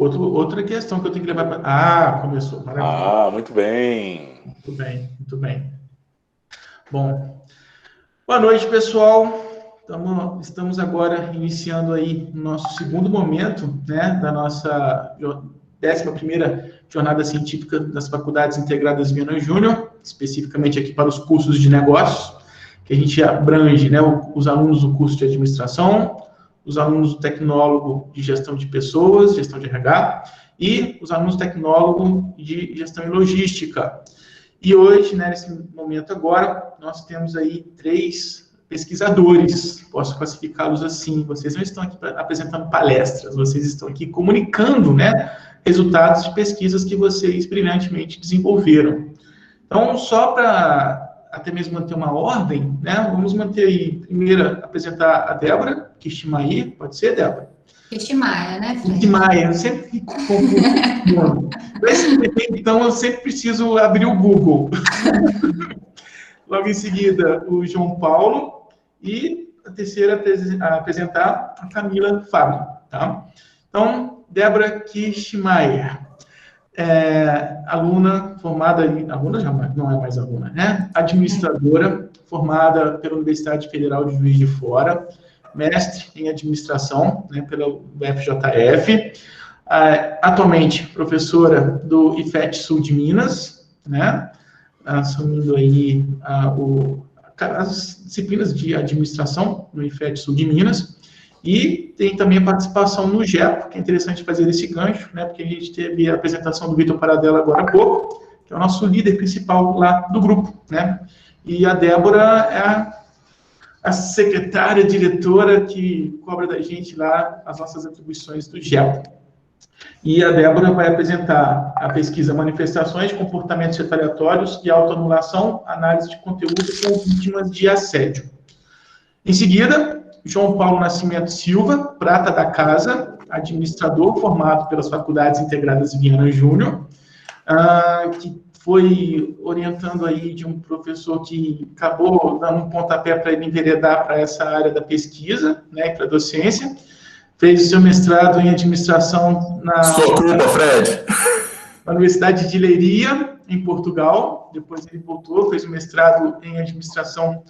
Outra questão que eu tenho que levar para... Ah, começou, maravilha. Ah, muito bem. Muito bem, muito bem. Bom, boa noite, pessoal. Estamos agora iniciando aí o nosso segundo momento, né, da nossa 11ª Jornada Científica das Faculdades Integradas Viana Júnior, especificamente aqui para os cursos de negócios, que a gente abrange, né, os alunos do curso de administração, os alunos do tecnólogo de gestão de pessoas, gestão de RH, e os alunos do tecnólogo de gestão e logística. E hoje, né, nesse momento agora, nós temos aí 3 pesquisadores, posso classificá-los assim. Vocês não estão aqui apresentando palestras, vocês estão aqui comunicando, né, resultados de pesquisas que vocês brilhantemente desenvolveram. Então, só para até mesmo manter uma ordem, né, vamos manter aí, primeiro, apresentar a Débora Kishimai, pode ser, Débora? Kishimaya, né, Fred? Kishimaya, eu sempre fico confuso. Então, eu sempre preciso abrir o Google. Logo em seguida, o João Paulo. E a terceira a apresentar a Camila Fábio. Tá? Então, Débora Kishimaya, aluna formada em... Aluna já não é mais aluna, né? Administradora, formada pela Universidade Federal de Juiz de Fora, mestre em administração, né, pela UFJF, atualmente professora do IFET Sul de Minas, né, assumindo aí as disciplinas de administração no IFET Sul de Minas, e tem também a participação no GEPO, que é interessante fazer esse gancho, né, porque a gente teve a apresentação do Vitor Paradella agora há pouco, que é o nosso líder principal lá do grupo, né, e a Débora é a secretária, diretora que cobra da gente lá as nossas atribuições do GEPO. E a Débora vai apresentar a pesquisa Manifestações de Comportamentos Retaliatórios e Autoanulação, análise de conteúdo com vítimas de assédio. Em seguida, João Paulo Nascimento Silva, prata da casa, administrador formado pelas Faculdades Integradas Viana Júnior, que foi orientando aí de um professor que acabou dando um pontapé para ele enveredar para essa área da pesquisa, né, para a docência. Fez o seu mestrado em administração na Universidade de Leiria, em Portugal. Depois ele voltou, fez o mestrado em administração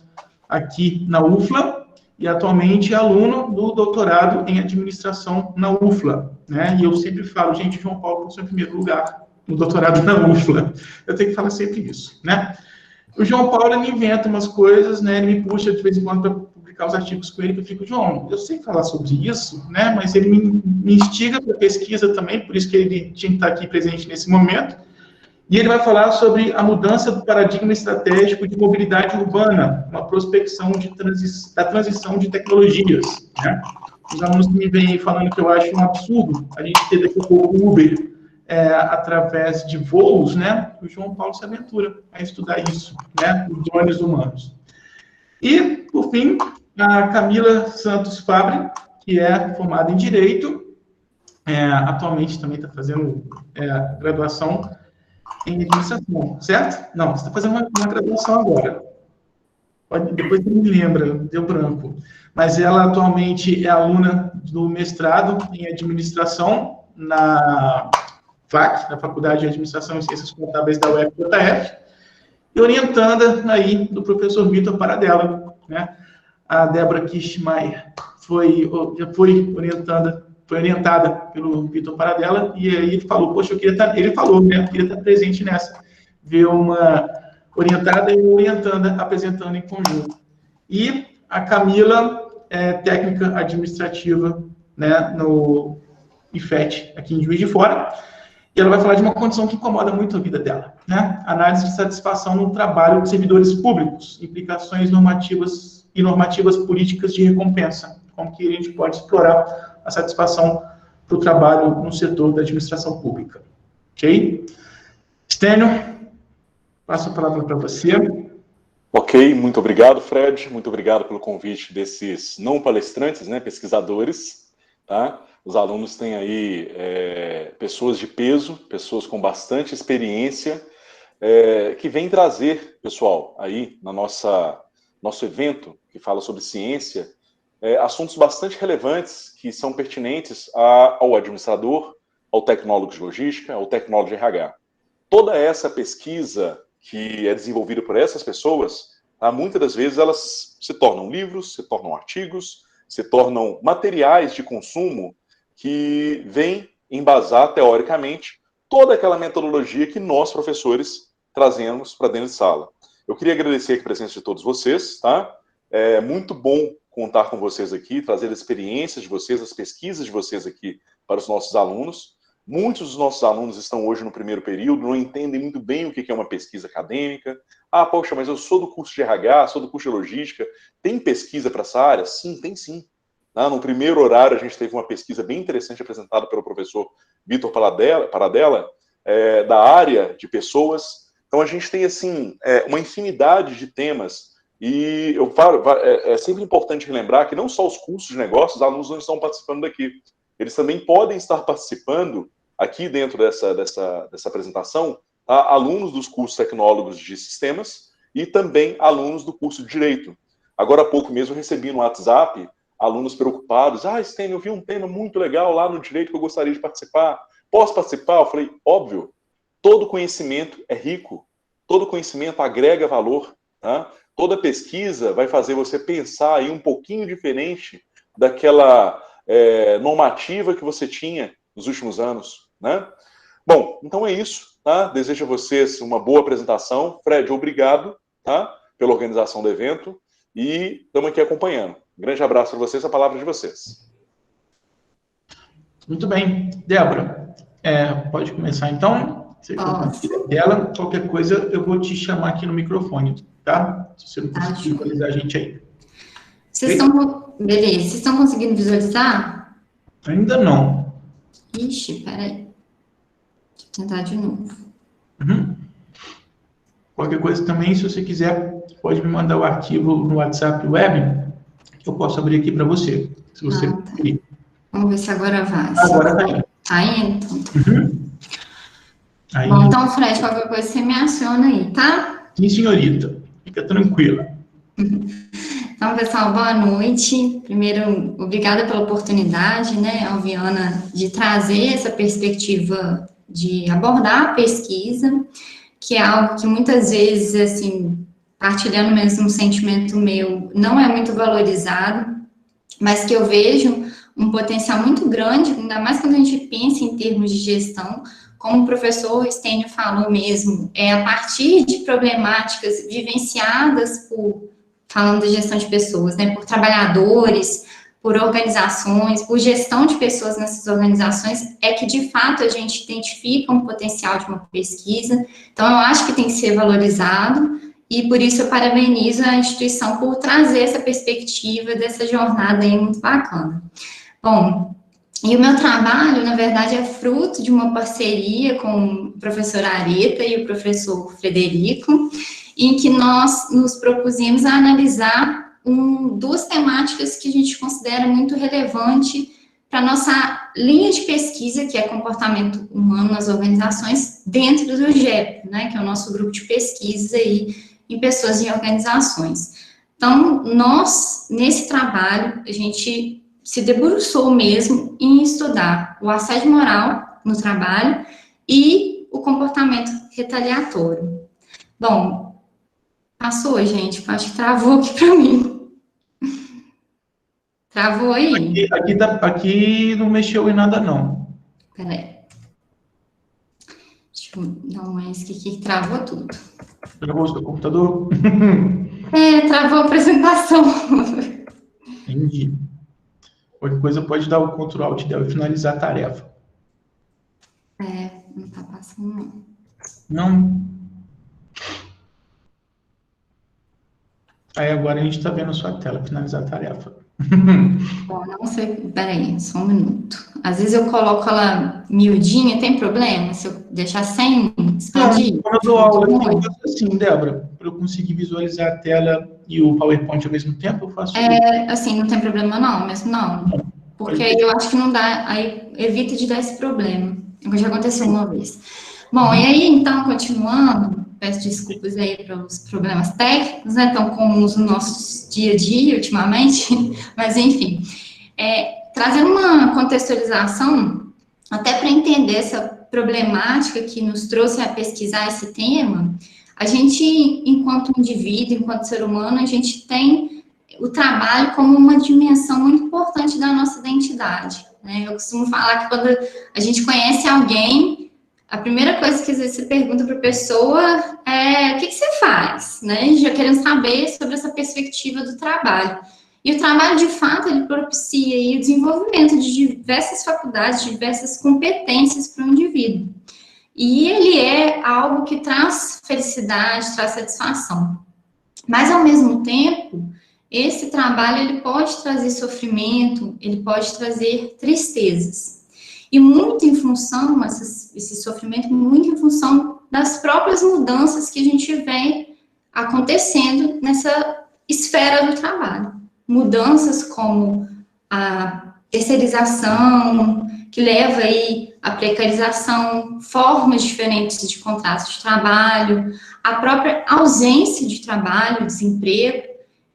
aqui na UFLA, e atualmente é aluno do doutorado em administração na UFLA, né? E eu sempre falo, gente, João Paulo passou em primeiro lugar no doutorado na UFLA. Eu tenho que falar sempre isso, né? O João Paulo, ele inventa umas coisas, né? Ele me puxa de vez em quando para publicar os artigos com ele, que eu fico, João, eu sei falar sobre isso, né? Mas ele me instiga para pesquisa também, por isso que ele tinha que estar aqui presente nesse momento. E ele vai falar sobre a mudança do paradigma estratégico de mobilidade urbana, uma prospecção da transição de tecnologias, né? Os alunos me vêm falando que eu acho um absurdo a gente ter daqui a pouco o Uber através de voos, né? O João Paulo se aventura a estudar isso, né? Os drones humanos. E, por fim, a Camila Santos Fabri, que é formada em Direito, atualmente também está fazendo graduação em administração, certo? Não, você está fazendo uma graduação agora. Depois você me lembra, deu branco. Mas ela atualmente é aluna do mestrado em administração na FAC, na Faculdade de Administração e Ciências Contábeis da UFJF, e orientanda aí do professor Vitor Paradella, né? A Débora Kishimaya já foi orientada pelo Vitor Paradella, e aí ele falou, poxa, ele falou, né, eu queria estar presente nessa, ver uma orientada e uma orientanda apresentando em conjunto. E a Camila é técnica administrativa, né, no IFET, aqui em Juiz de Fora, e ela vai falar de uma condição que incomoda muito a vida dela, né? Análise de satisfação no trabalho de servidores públicos, implicações normativas e normativas políticas de recompensa, como que a gente pode explorar a satisfação para o trabalho no setor da administração pública. Ok? Stênio, passo a palavra para você. Ok, muito obrigado, Fred. Muito obrigado pelo convite desses não palestrantes, né, pesquisadores, tá? Os alunos têm aí pessoas de peso, pessoas com bastante experiência, que vêm trazer, pessoal, aí na nosso evento, que fala sobre ciência, assuntos bastante relevantes, que são pertinentes ao administrador, ao tecnólogo de logística, ao tecnólogo de RH. Toda essa pesquisa que é desenvolvida por essas pessoas, tá, muitas das vezes elas se tornam livros, se tornam artigos, se tornam materiais de consumo que vêm embasar, teoricamente, toda aquela metodologia que nós, professores, trazemos para dentro de sala. Eu queria agradecer a presença de todos vocês, tá? É muito bom contar com vocês aqui, trazer a experiência de vocês, as pesquisas de vocês aqui para os nossos alunos. Muitos dos nossos alunos estão hoje no primeiro período, não entendem muito bem o que é uma pesquisa acadêmica. Ah, poxa, mas eu sou do curso de RH, sou do curso de logística. Tem pesquisa para essa área? Sim, tem sim. No primeiro horário, a gente teve uma pesquisa bem interessante apresentada pelo professor Vitor Paradella, da área de pessoas. Então, a gente tem, assim, uma infinidade de temas. E eu falo, é sempre importante relembrar que não só os cursos de negócios, os alunos não estão participando daqui. Eles também podem estar participando aqui dentro dessa apresentação, tá? Alunos dos cursos tecnólogos de sistemas e também alunos do curso de Direito. Agora há pouco mesmo eu recebi no WhatsApp alunos preocupados. Ah, Stênio, eu vi um tema muito legal lá no Direito que eu gostaria de participar. Posso participar? Eu falei, óbvio, todo conhecimento é rico, todo conhecimento agrega valor, tá? Toda pesquisa vai fazer você pensar aí um pouquinho diferente daquela normativa que você tinha nos últimos anos, né? Bom, então é isso, tá? Desejo a vocês uma boa apresentação. Fred, obrigado, tá? Pela organização do evento e estamos aqui acompanhando. Um grande abraço para vocês, a palavra de vocês. Muito bem. Débora, pode começar então? Você compartilha dela, qualquer coisa eu vou te chamar aqui no microfone, tá? Se você não conseguir visualizar a gente aí. Beleza, vocês estão conseguindo visualizar? Ainda não. Ixi, peraí. Deixa eu tentar de novo. Uhum. Qualquer coisa também, se você quiser, pode me mandar o arquivo no WhatsApp web, que eu posso abrir aqui para você, se você preferir. Vamos ver se agora vai. Agora tá indo. Tá indo? Uhum. Aí. Bom, então, Fred, qualquer coisa você me aciona aí, tá? Sim, senhorita. Fica tranquila. Então, pessoal, boa noite. Primeiro, obrigada pela oportunidade, né, Alviana, de trazer essa perspectiva de abordar a pesquisa, que é algo que muitas vezes, assim, partilhando mesmo um sentimento meu, não é muito valorizado, mas que eu vejo um potencial muito grande, ainda mais quando a gente pensa em termos de gestão, como o professor Stênio falou mesmo, a partir de problemáticas vivenciadas falando de gestão de pessoas, né, por trabalhadores, por organizações, por gestão de pessoas nessas organizações, é que, de fato, a gente identifica um potencial de uma pesquisa. Então, eu acho que tem que ser valorizado, e por isso eu parabenizo a instituição por trazer essa perspectiva dessa jornada aí muito bacana. Bom, e o meu trabalho, na verdade, é fruto de uma parceria com o professor Areta e o professor Frederico, em que nós nos propusemos a analisar duas temáticas que a gente considera muito relevante para a nossa linha de pesquisa, que é comportamento humano nas organizações, dentro do GEP, né, que é o nosso grupo de pesquisa aí em pessoas e organizações. Então, nós, nesse trabalho, a gente se debruçou mesmo em estudar o assédio moral no trabalho e o comportamento retaliatório. Bom, passou, gente, acho que travou aqui para mim. Travou aí? Aqui não mexeu em nada, não. Peraí. Deixa eu dar uma aqui que travou tudo. Travou o seu computador? Travou a apresentação. Entendi. Qualquer coisa pode dar o Ctrl Alt dela e finalizar a tarefa. Não tá passando, não. Não. Aí agora a gente está vendo a sua tela, finalizar a tarefa. Bom, não sei, peraí, só um minuto. Às vezes eu coloco ela miudinha, tem problema? Se eu deixar sem expandir? Quando eu dou aula, eu faço assim, Débora, para eu conseguir visualizar a tela e o PowerPoint ao mesmo tempo, eu faço assim, não tem problema não, mesmo não. Porque aí eu acho que não dá, aí evita de dar esse problema. Já aconteceu uma vez. Bom, e aí, então, continuando, peço desculpas aí pelos problemas técnicos, né, tão comuns no nosso dia a dia, ultimamente, mas, enfim, trazendo uma contextualização até para entender essa problemática que nos trouxe a pesquisar esse tema, a gente, enquanto indivíduo, enquanto ser humano, a gente tem o trabalho como uma dimensão muito importante da nossa identidade, né? Eu costumo falar que quando a gente conhece alguém, a primeira coisa que às vezes você pergunta para a pessoa é o que você faz, né? Já querendo saber sobre essa perspectiva do trabalho. E o trabalho, de fato, ele propicia aí o desenvolvimento de diversas faculdades, de diversas competências para o indivíduo. E ele é algo que traz felicidade, traz satisfação. Mas, ao mesmo tempo, esse trabalho, ele pode trazer sofrimento, ele pode trazer tristezas. E muito em função, esse sofrimento, muito em função das próprias mudanças que a gente vê acontecendo nessa esfera do trabalho. Mudanças como a terceirização, que leva aí a precarização, formas diferentes de contratos de trabalho, a própria ausência de trabalho, desemprego.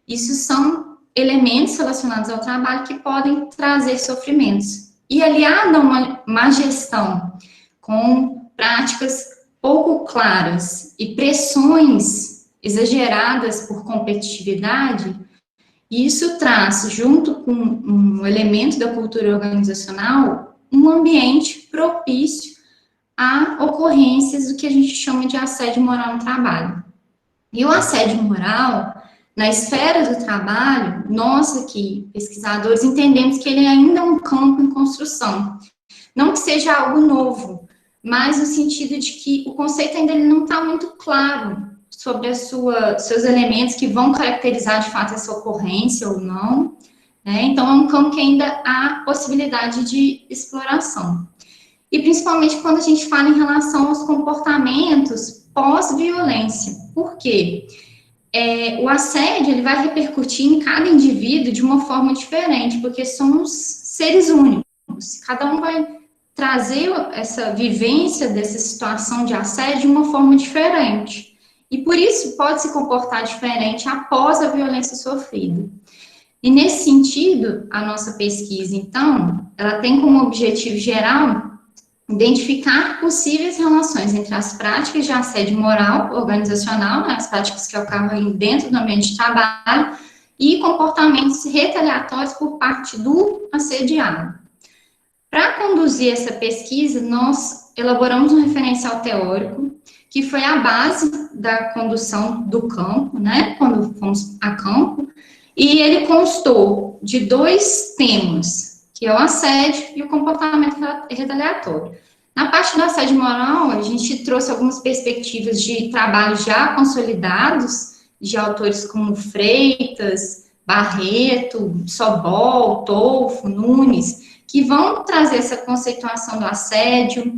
Isso são elementos relacionados ao trabalho que podem trazer sofrimentos. E aliado a uma má gestão, com práticas pouco claras e pressões exageradas por competitividade, isso traz, junto com um elemento da cultura organizacional, um ambiente propício a ocorrências do que a gente chama de assédio moral no trabalho. E o assédio moral, na esfera do trabalho, nós aqui, pesquisadores, entendemos que ele ainda é um campo em construção. Não que seja algo novo, mas no sentido de que o conceito ainda não está muito claro sobre seus elementos que vão caracterizar, de fato, essa ocorrência ou não, né? Então, é um campo que ainda há possibilidade de exploração. E, principalmente, quando a gente fala em relação aos comportamentos pós-violência. Por quê? O assédio, ele vai repercutir em cada indivíduo de uma forma diferente, porque somos seres únicos. Cada um vai trazer essa vivência dessa situação de assédio de uma forma diferente. E por isso pode se comportar diferente após a violência sofrida. E nesse sentido, a nossa pesquisa, então, ela tem como objetivo geral identificar possíveis relações entre as práticas de assédio moral organizacional, né, as práticas que ocorrem dentro do ambiente de trabalho, e comportamentos retaliatórios por parte do assediado. Para conduzir essa pesquisa, nós elaboramos um referencial teórico, que foi a base da condução do campo, né, quando fomos a campo, e ele constou de 2 temas, que é o assédio e o comportamento retaliatório. Na parte do assédio moral, a gente trouxe algumas perspectivas de trabalho já consolidados, de autores como Freitas, Barreto, Sobol, Tolfo, Nunes, que vão trazer essa conceituação do assédio,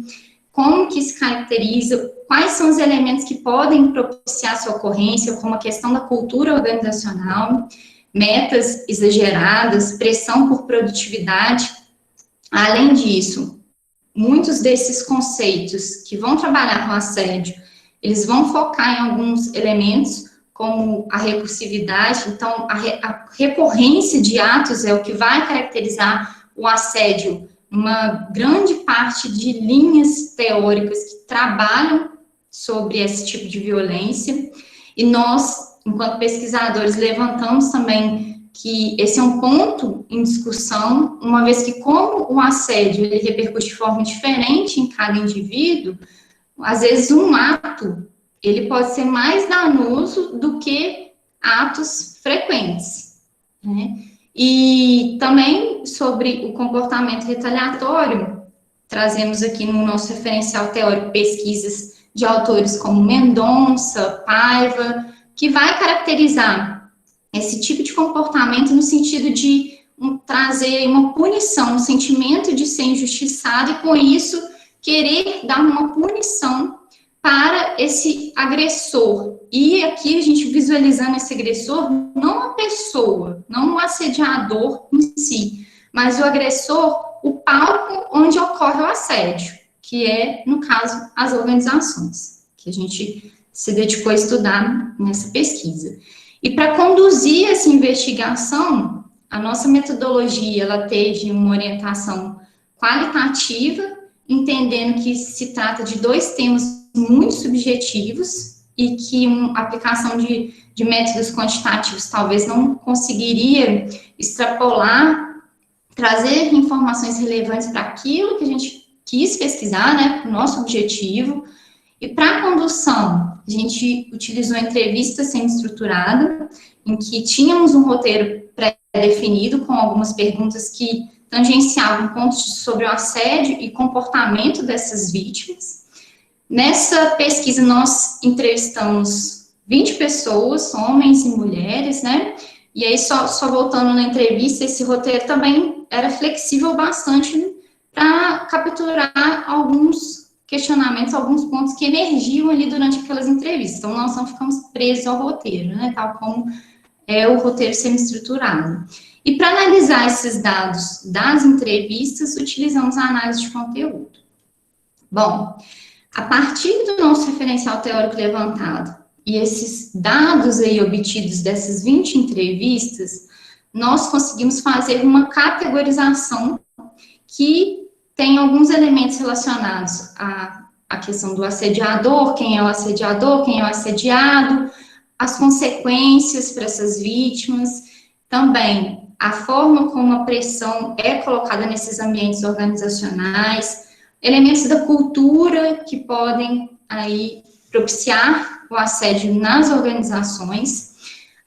como que se caracteriza, quais são os elementos que podem propiciar sua ocorrência, como a questão da cultura organizacional, metas exageradas, pressão por produtividade. Além disso, muitos desses conceitos que vão trabalhar com assédio, eles vão focar em alguns elementos, como a recursividade. Então, a recorrência de atos é o que vai caracterizar o assédio, uma grande parte de linhas teóricas que trabalham sobre esse tipo de violência, e nós, enquanto pesquisadores, levantamos também que esse é um ponto em discussão, uma vez que, como o assédio ele repercute de forma diferente em cada indivíduo, às vezes um ato ele pode ser mais danoso do que atos frequentes, né? E também sobre o comportamento retaliatório, trazemos aqui no nosso referencial teórico pesquisas de autores como Mendonça, Paiva, que vai caracterizar esse tipo de comportamento no sentido de trazer uma punição, um sentimento de ser injustiçado, e com isso querer dar uma punição para esse agressor. E aqui a gente visualizando esse agressor, não a pessoa, não o assediador em si, mas o agressor, o palco onde ocorre o assédio, que é, no caso, as organizações, que a gente se dedicou a estudar nessa pesquisa. E para conduzir essa investigação, a nossa metodologia, ela teve uma orientação qualitativa entendendo que se trata de 2 temas muito subjetivos e que uma aplicação de métodos quantitativos talvez não conseguiria extrapolar, trazer informações relevantes para aquilo que a gente quis pesquisar, né, para o nosso objetivo. E para a condução, a gente utilizou entrevista semi-estruturada, em que tínhamos um roteiro pré-definido com algumas perguntas que tangenciavam pontos sobre o assédio e comportamento dessas vítimas. Nessa pesquisa, nós entrevistamos 20 pessoas, homens e mulheres, né? E aí, só voltando na entrevista, esse roteiro também era flexível bastante para capturar alguns questionamentos, alguns pontos que emergiam ali durante aquelas entrevistas. Então, nós não ficamos presos ao roteiro, né? Tal como é o roteiro semi-estruturado. E para analisar esses dados das entrevistas, utilizamos a análise de conteúdo. Bom, a partir do nosso referencial teórico levantado e esses dados aí obtidos dessas 20 entrevistas, nós conseguimos fazer uma categorização que tem alguns elementos relacionados à questão do assediador, quem é o assediado, as consequências para essas vítimas, também a forma como a pressão é colocada nesses ambientes organizacionais, elementos da cultura que podem aí propiciar o assédio nas organizações,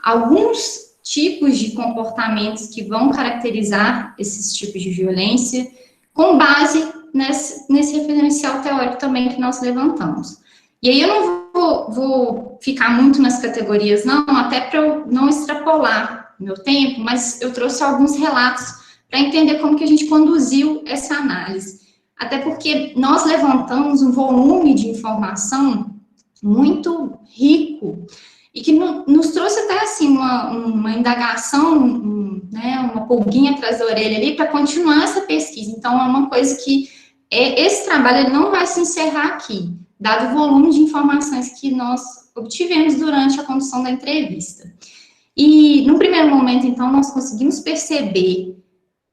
alguns tipos de comportamentos que vão caracterizar esses tipos de violência, com base nesse referencial teórico também que nós levantamos. E aí eu não vou ficar muito nas categorias, não, até para eu não extrapolar meu tempo, mas eu trouxe alguns relatos para entender como que a gente conduziu essa análise. Até porque nós levantamos um volume de informação muito rico e que nos trouxe até, assim, uma indagação, né, uma pulguinha atrás da orelha ali para continuar essa pesquisa. Então, é uma coisa que esse trabalho ele não vai se encerrar aqui, dado o volume de informações que nós obtivemos durante a condução da entrevista. E, no primeiro momento, então, nós conseguimos perceber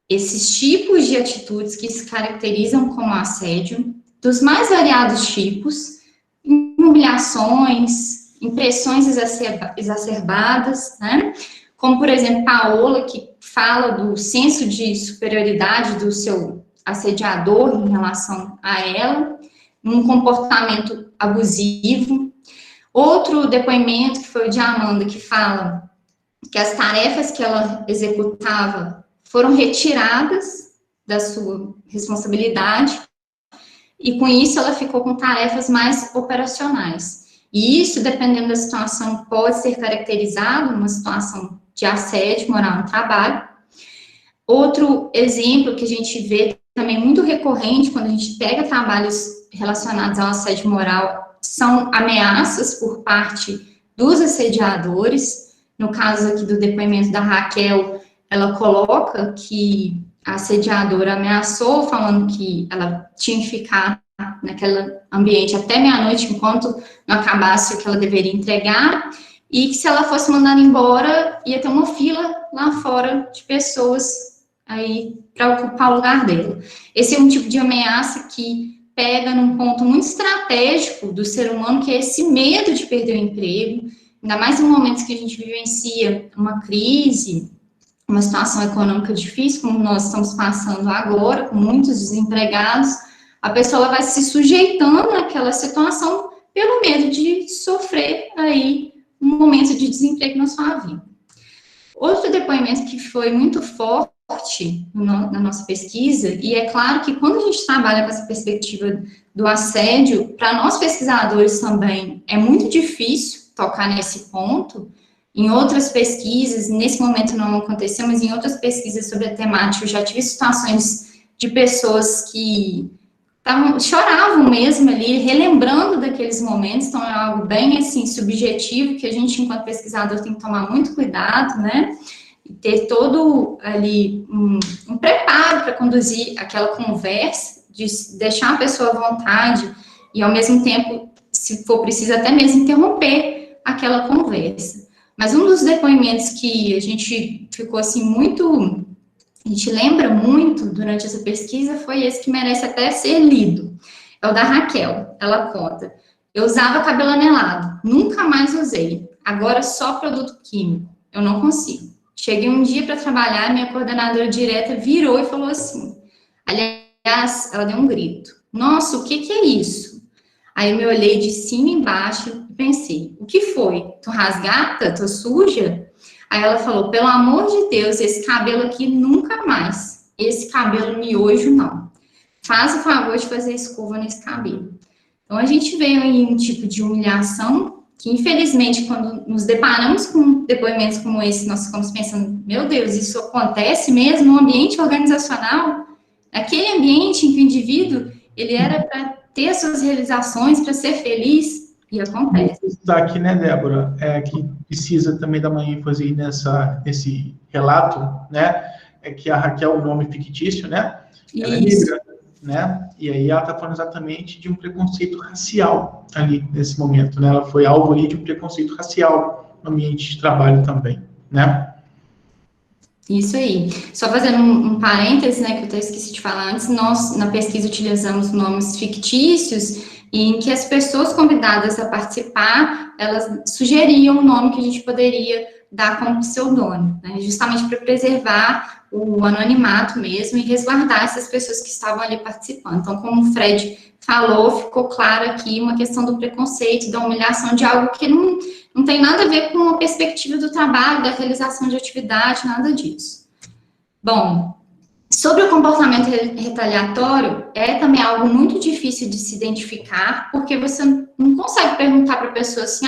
esses tipos de atitudes que se caracterizam como assédio, dos mais variados tipos, humilhações, impressões exacerbadas, né? Como, por exemplo, Paola, que fala do senso de superioridade do seu assediador em relação a ela, um comportamento abusivo. Outro depoimento, que foi o de Amanda, que fala que as tarefas que ela executava foram retiradas da sua responsabilidade, e com isso ela ficou com tarefas mais operacionais. E isso, dependendo da situação, pode ser caracterizado numa situação de assédio moral no trabalho. Outro exemplo que a gente vê também muito recorrente quando a gente pega trabalhos relacionados ao assédio moral são ameaças por parte dos assediadores. No caso aqui do depoimento da Raquel, ela coloca que a assediadora ameaçou, falando que ela tinha que ficar naquele ambiente até meia-noite, enquanto não acabasse o que ela deveria entregar, e que se ela fosse mandada embora, ia ter uma fila lá fora de pessoas aí para ocupar o lugar dela. Esse é um tipo de ameaça que pega num ponto muito estratégico do ser humano, que é esse medo de perder o emprego, ainda mais em momentos que a gente vivencia uma crise, uma situação econômica difícil, como nós estamos passando agora, com muitos desempregados, a pessoa vai se sujeitando àquela situação pelo medo de sofrer aí um momento de desemprego na sua vida. Outro depoimento que foi muito forte na nossa pesquisa, e é claro que quando a gente trabalha com essa perspectiva do assédio, para nós pesquisadores também é muito difícil tocar nesse ponto. Em outras pesquisas, nesse momento não aconteceu, mas em outras pesquisas sobre a temática, eu já tive situações de pessoas que choravam mesmo ali, relembrando daqueles momentos, então é algo bem, assim, subjetivo, que a gente, enquanto pesquisador, tem que tomar muito cuidado, né, e ter todo ali um preparo para conduzir aquela conversa, de deixar a pessoa à vontade e, ao mesmo tempo, se for preciso, até mesmo interromper aquela conversa. Mas um dos depoimentos que a gente ficou, assim, muito a gente lembra muito durante essa pesquisa foi esse que merece até ser lido. É o da Raquel. Ela conta: eu usava cabelo anelado, nunca mais usei. Agora só produto químico. Eu não consigo. Cheguei um dia para trabalhar, minha coordenadora direta virou e falou assim. Aliás, ela deu um grito. Nossa, o que é isso? Aí eu me olhei de cima e embaixo e pensei, o que foi? Tô rasgada? Tô suja? Aí ela falou, pelo amor de Deus, esse cabelo aqui nunca mais. Esse cabelo miojo, não. Faz o favor de fazer escova nesse cabelo. Então, a gente veio aí um tipo de humilhação que, infelizmente, quando nos deparamos com depoimentos como esse, nós ficamos pensando, meu Deus, isso acontece mesmo no ambiente organizacional? Aquele ambiente em que o indivíduo, ele era para ter as suas realizações, para ser feliz, e acontece. O destaque, né, Débora, que precisa também dar uma ênfase nesse relato, né, é que a Raquel é um nome fictício, né, ela é negra, né, e aí ela está falando exatamente de um preconceito racial ali, nesse momento, né, ela foi alvo ali de um preconceito racial no ambiente de trabalho também, né. Isso aí. Só fazendo um parêntese, né, que eu até esqueci de falar antes, nós, na pesquisa, utilizamos nomes fictícios e em que as pessoas convidadas a participar, elas sugeriam um nome que a gente poderia dar como pseudônimo, né, justamente para preservar o anonimato mesmo e resguardar essas pessoas que estavam ali participando. Então, como o Fred falou, ficou claro aqui uma questão do preconceito, da humilhação de algo que não tem nada a ver com a perspectiva do trabalho, da realização de atividade, nada disso. Bom, sobre o comportamento retaliatório, é também algo muito difícil de se identificar, porque você não consegue perguntar para a pessoa assim,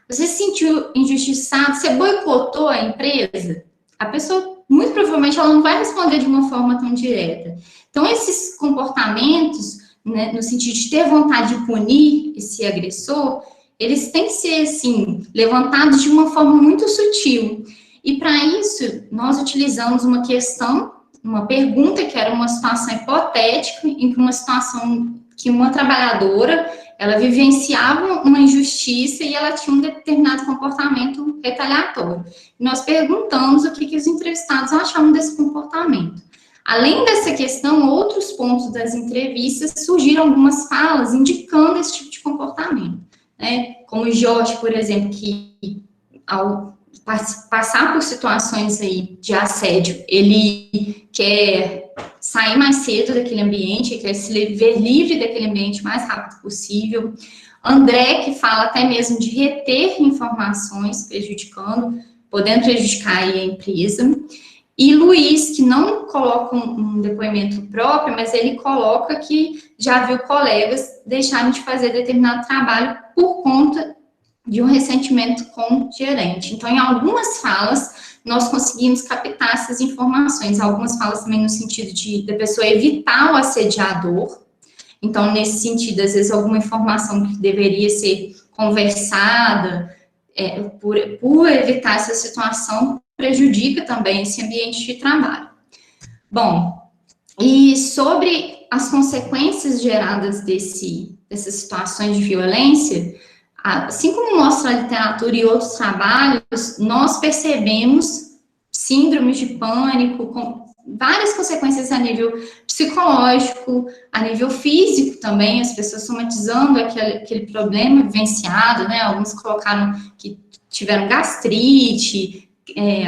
você se sentiu injustiçado, você boicotou a empresa? A pessoa, muito provavelmente, ela não vai responder de uma forma tão direta. Então, esses comportamentos, né, no sentido de ter vontade de punir esse agressor, eles têm que ser, assim, levantados de uma forma muito sutil. E, para isso, nós utilizamos uma questão, uma pergunta que era uma situação hipotética, em que uma situação que uma trabalhadora, ela vivenciava uma injustiça e ela tinha um determinado comportamento retaliatório. E nós perguntamos o que os entrevistados achavam desse comportamento. Além dessa questão, outros pontos das entrevistas surgiram algumas falas indicando esse tipo de comportamento, né? Como o Jorge, por exemplo, que ao passar por situações aí de assédio, ele quer sair mais cedo daquele ambiente, quer se ver livre daquele ambiente o mais rápido possível. André, que fala até mesmo de reter informações, podendo prejudicar aí a empresa. E Luiz, que não coloca um depoimento próprio, mas ele coloca que já viu colegas deixarem de fazer determinado trabalho por conta de um ressentimento com o gerente. Então, em algumas falas, nós conseguimos captar essas informações. Algumas falas também no sentido da pessoa evitar o assediador. Então, nesse sentido, às vezes, alguma informação que deveria ser conversada por evitar essa situação prejudica também esse ambiente de trabalho. Bom, e sobre as consequências geradas dessas situações de violência, assim como mostra a literatura e outros trabalhos, nós percebemos síndromes de pânico, com várias consequências a nível psicológico, a nível físico também, as pessoas somatizando aquele problema vivenciado, né? Alguns colocaram que tiveram gastrite,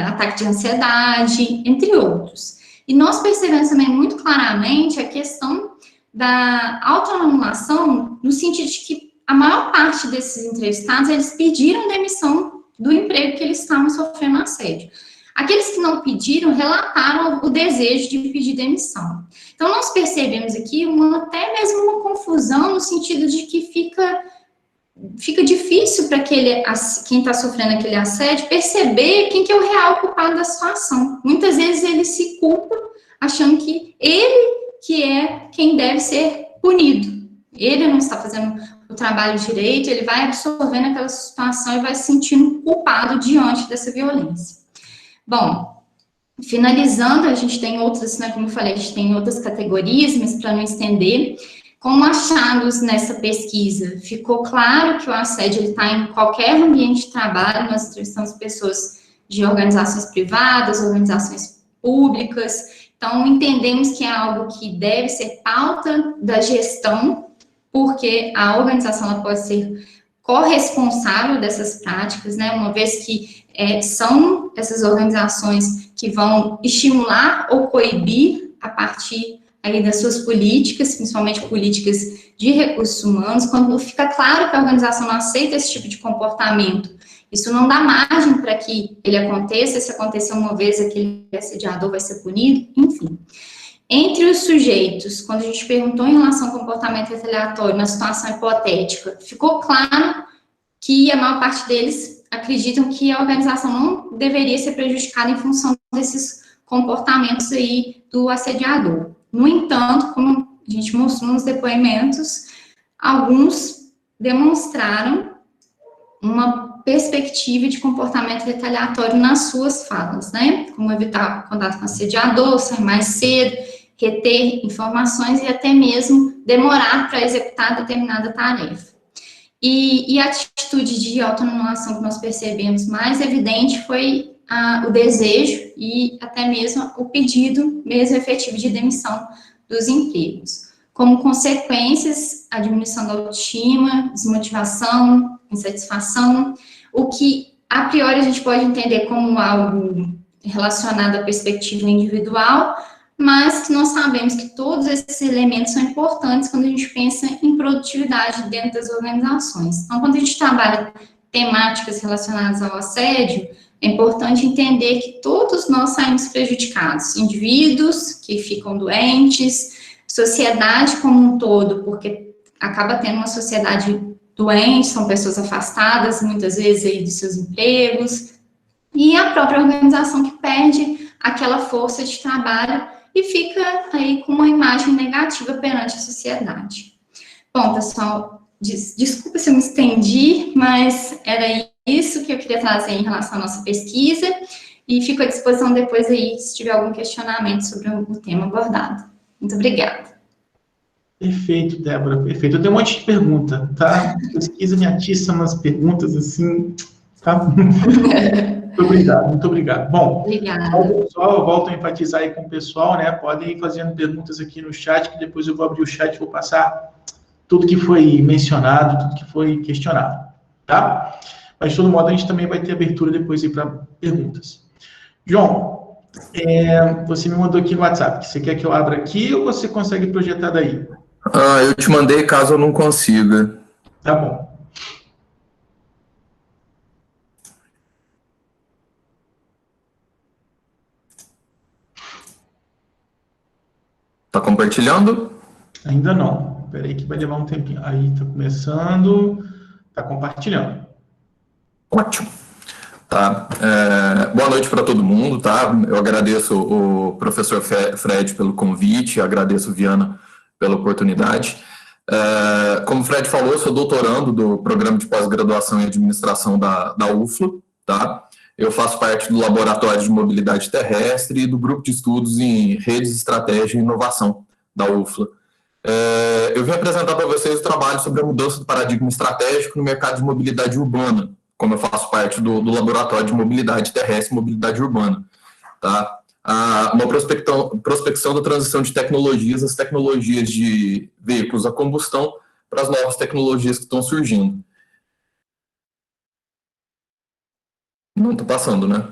ataque de ansiedade, entre outros. E nós percebemos também muito claramente a questão da autoanulação, no sentido de que a maior parte desses entrevistados, eles pediram demissão do emprego que eles estavam sofrendo assédio. Aqueles que não pediram, relataram o desejo de pedir demissão. Então, nós percebemos aqui até mesmo uma confusão, no sentido de que fica difícil para quem está sofrendo aquele assédio perceber quem que é o real culpado da situação. Muitas vezes ele se culpa achando que ele que é quem deve ser punido. Ele não está fazendo o trabalho direito, ele vai absorvendo aquela situação e vai se sentindo culpado diante dessa violência. Bom, finalizando, a gente tem outras, né, como eu falei, a gente tem outras categorias, mas para não estender, como achados nessa pesquisa, ficou claro que o assédio está em qualquer ambiente de trabalho. Nós entrevistamos pessoas de organizações privadas, organizações públicas, Então, entendemos que é algo que deve ser pauta da gestão, porque a organização ela pode ser corresponsável dessas práticas, né, uma vez que são essas organizações que vão estimular ou coibir a partir aí das suas políticas, principalmente políticas de recursos humanos. Quando fica claro que a organização não aceita esse tipo de comportamento, isso não dá margem para que ele aconteça. Se acontecer uma vez, aquele assediador vai ser punido, enfim. Entre os sujeitos, quando a gente perguntou em relação ao comportamento retaliatório na situação hipotética, ficou claro que a maior parte deles acreditam que a organização não deveria ser prejudicada em função desses comportamentos aí do assediador. No entanto, como a gente mostrou nos depoimentos, alguns demonstraram uma perspectiva de comportamento retaliatório nas suas falas, né? Como evitar contato com o assediador, sair mais cedo, reter informações e até mesmo demorar para executar determinada tarefa. E a atitude de autoanulação que nós percebemos mais evidente foi o desejo e até mesmo o pedido mesmo efetivo de demissão dos empregos. Como consequências, a diminuição da autoestima, desmotivação, insatisfação, o que a priori a gente pode entender como algo relacionado à perspectiva individual, mas que nós sabemos que todos esses elementos são importantes quando a gente pensa em produtividade dentro das organizações. Então, quando a gente trabalha temáticas relacionadas ao assédio, é importante entender que todos nós saímos prejudicados, indivíduos que ficam doentes, sociedade como um todo, porque acaba tendo uma sociedade doente, são pessoas afastadas, muitas vezes, aí dos seus empregos, e a própria organização que perde aquela força de trabalho e fica aí com uma imagem negativa perante a sociedade. Bom, pessoal, desculpa se eu me estendi, mas era isso que eu queria trazer em relação à nossa pesquisa, e fico à disposição depois aí, se tiver algum questionamento sobre o tema abordado. Muito obrigada. Perfeito, Débora, perfeito. Eu tenho um monte de pergunta, tá? A pesquisa me atiça umas perguntas assim, tá? Muito obrigado, muito obrigado. Bom, pessoal, eu volto a enfatizar aí com o pessoal, né? Podem ir fazendo perguntas aqui no chat, que depois eu vou abrir o chat e vou passar tudo que foi mencionado, tudo que foi questionado, tá? Mas, de todo modo, a gente também vai ter abertura depois aí para perguntas. João, você me mandou aqui no WhatsApp, você quer que eu abra aqui ou você consegue projetar daí? Eu te mandei caso eu não consiga. Tá bom. Tá compartilhando? Ainda não. Espera aí que vai levar um tempinho. Aí, tá começando. Tá compartilhando. Ótimo. Tá. Boa noite para todo mundo, tá? Eu agradeço o professor Fred pelo convite, agradeço Viana pela oportunidade. Como o Fred falou, eu sou doutorando do Programa de Pós-Graduação em Administração da UFLA, tá? Eu faço parte do Laboratório de Mobilidade Terrestre e do Grupo de Estudos em Redes, Estratégia e Inovação da UFLA. Eu vim apresentar para vocês o trabalho sobre a mudança do paradigma estratégico no mercado de mobilidade urbana, como eu faço parte do Laboratório de Mobilidade Terrestre e Mobilidade Urbana, tá? Uma prospecção da transição de tecnologias, as tecnologias de veículos a combustão para as novas tecnologias que estão surgindo. Não está passando, né?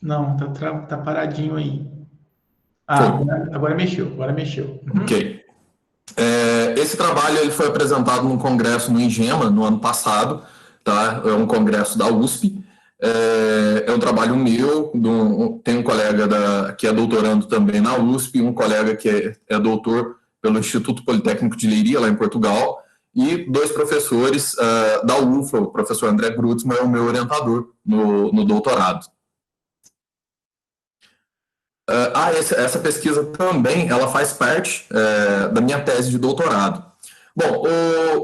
Não, tá paradinho aí. Agora mexeu, Uhum. Ok. Esse trabalho ele foi apresentado num congresso no INGEMA, no ano passado, tá? É um congresso da USP. É um trabalho meu, tem um colega que é doutorando também na USP, um colega que é doutor pelo Instituto Politécnico de Leiria, lá em Portugal, e dois professores da UFLA, o professor André Grutzmann é o meu orientador no doutorado. Essa pesquisa também, ela faz parte da minha tese de doutorado. Bom,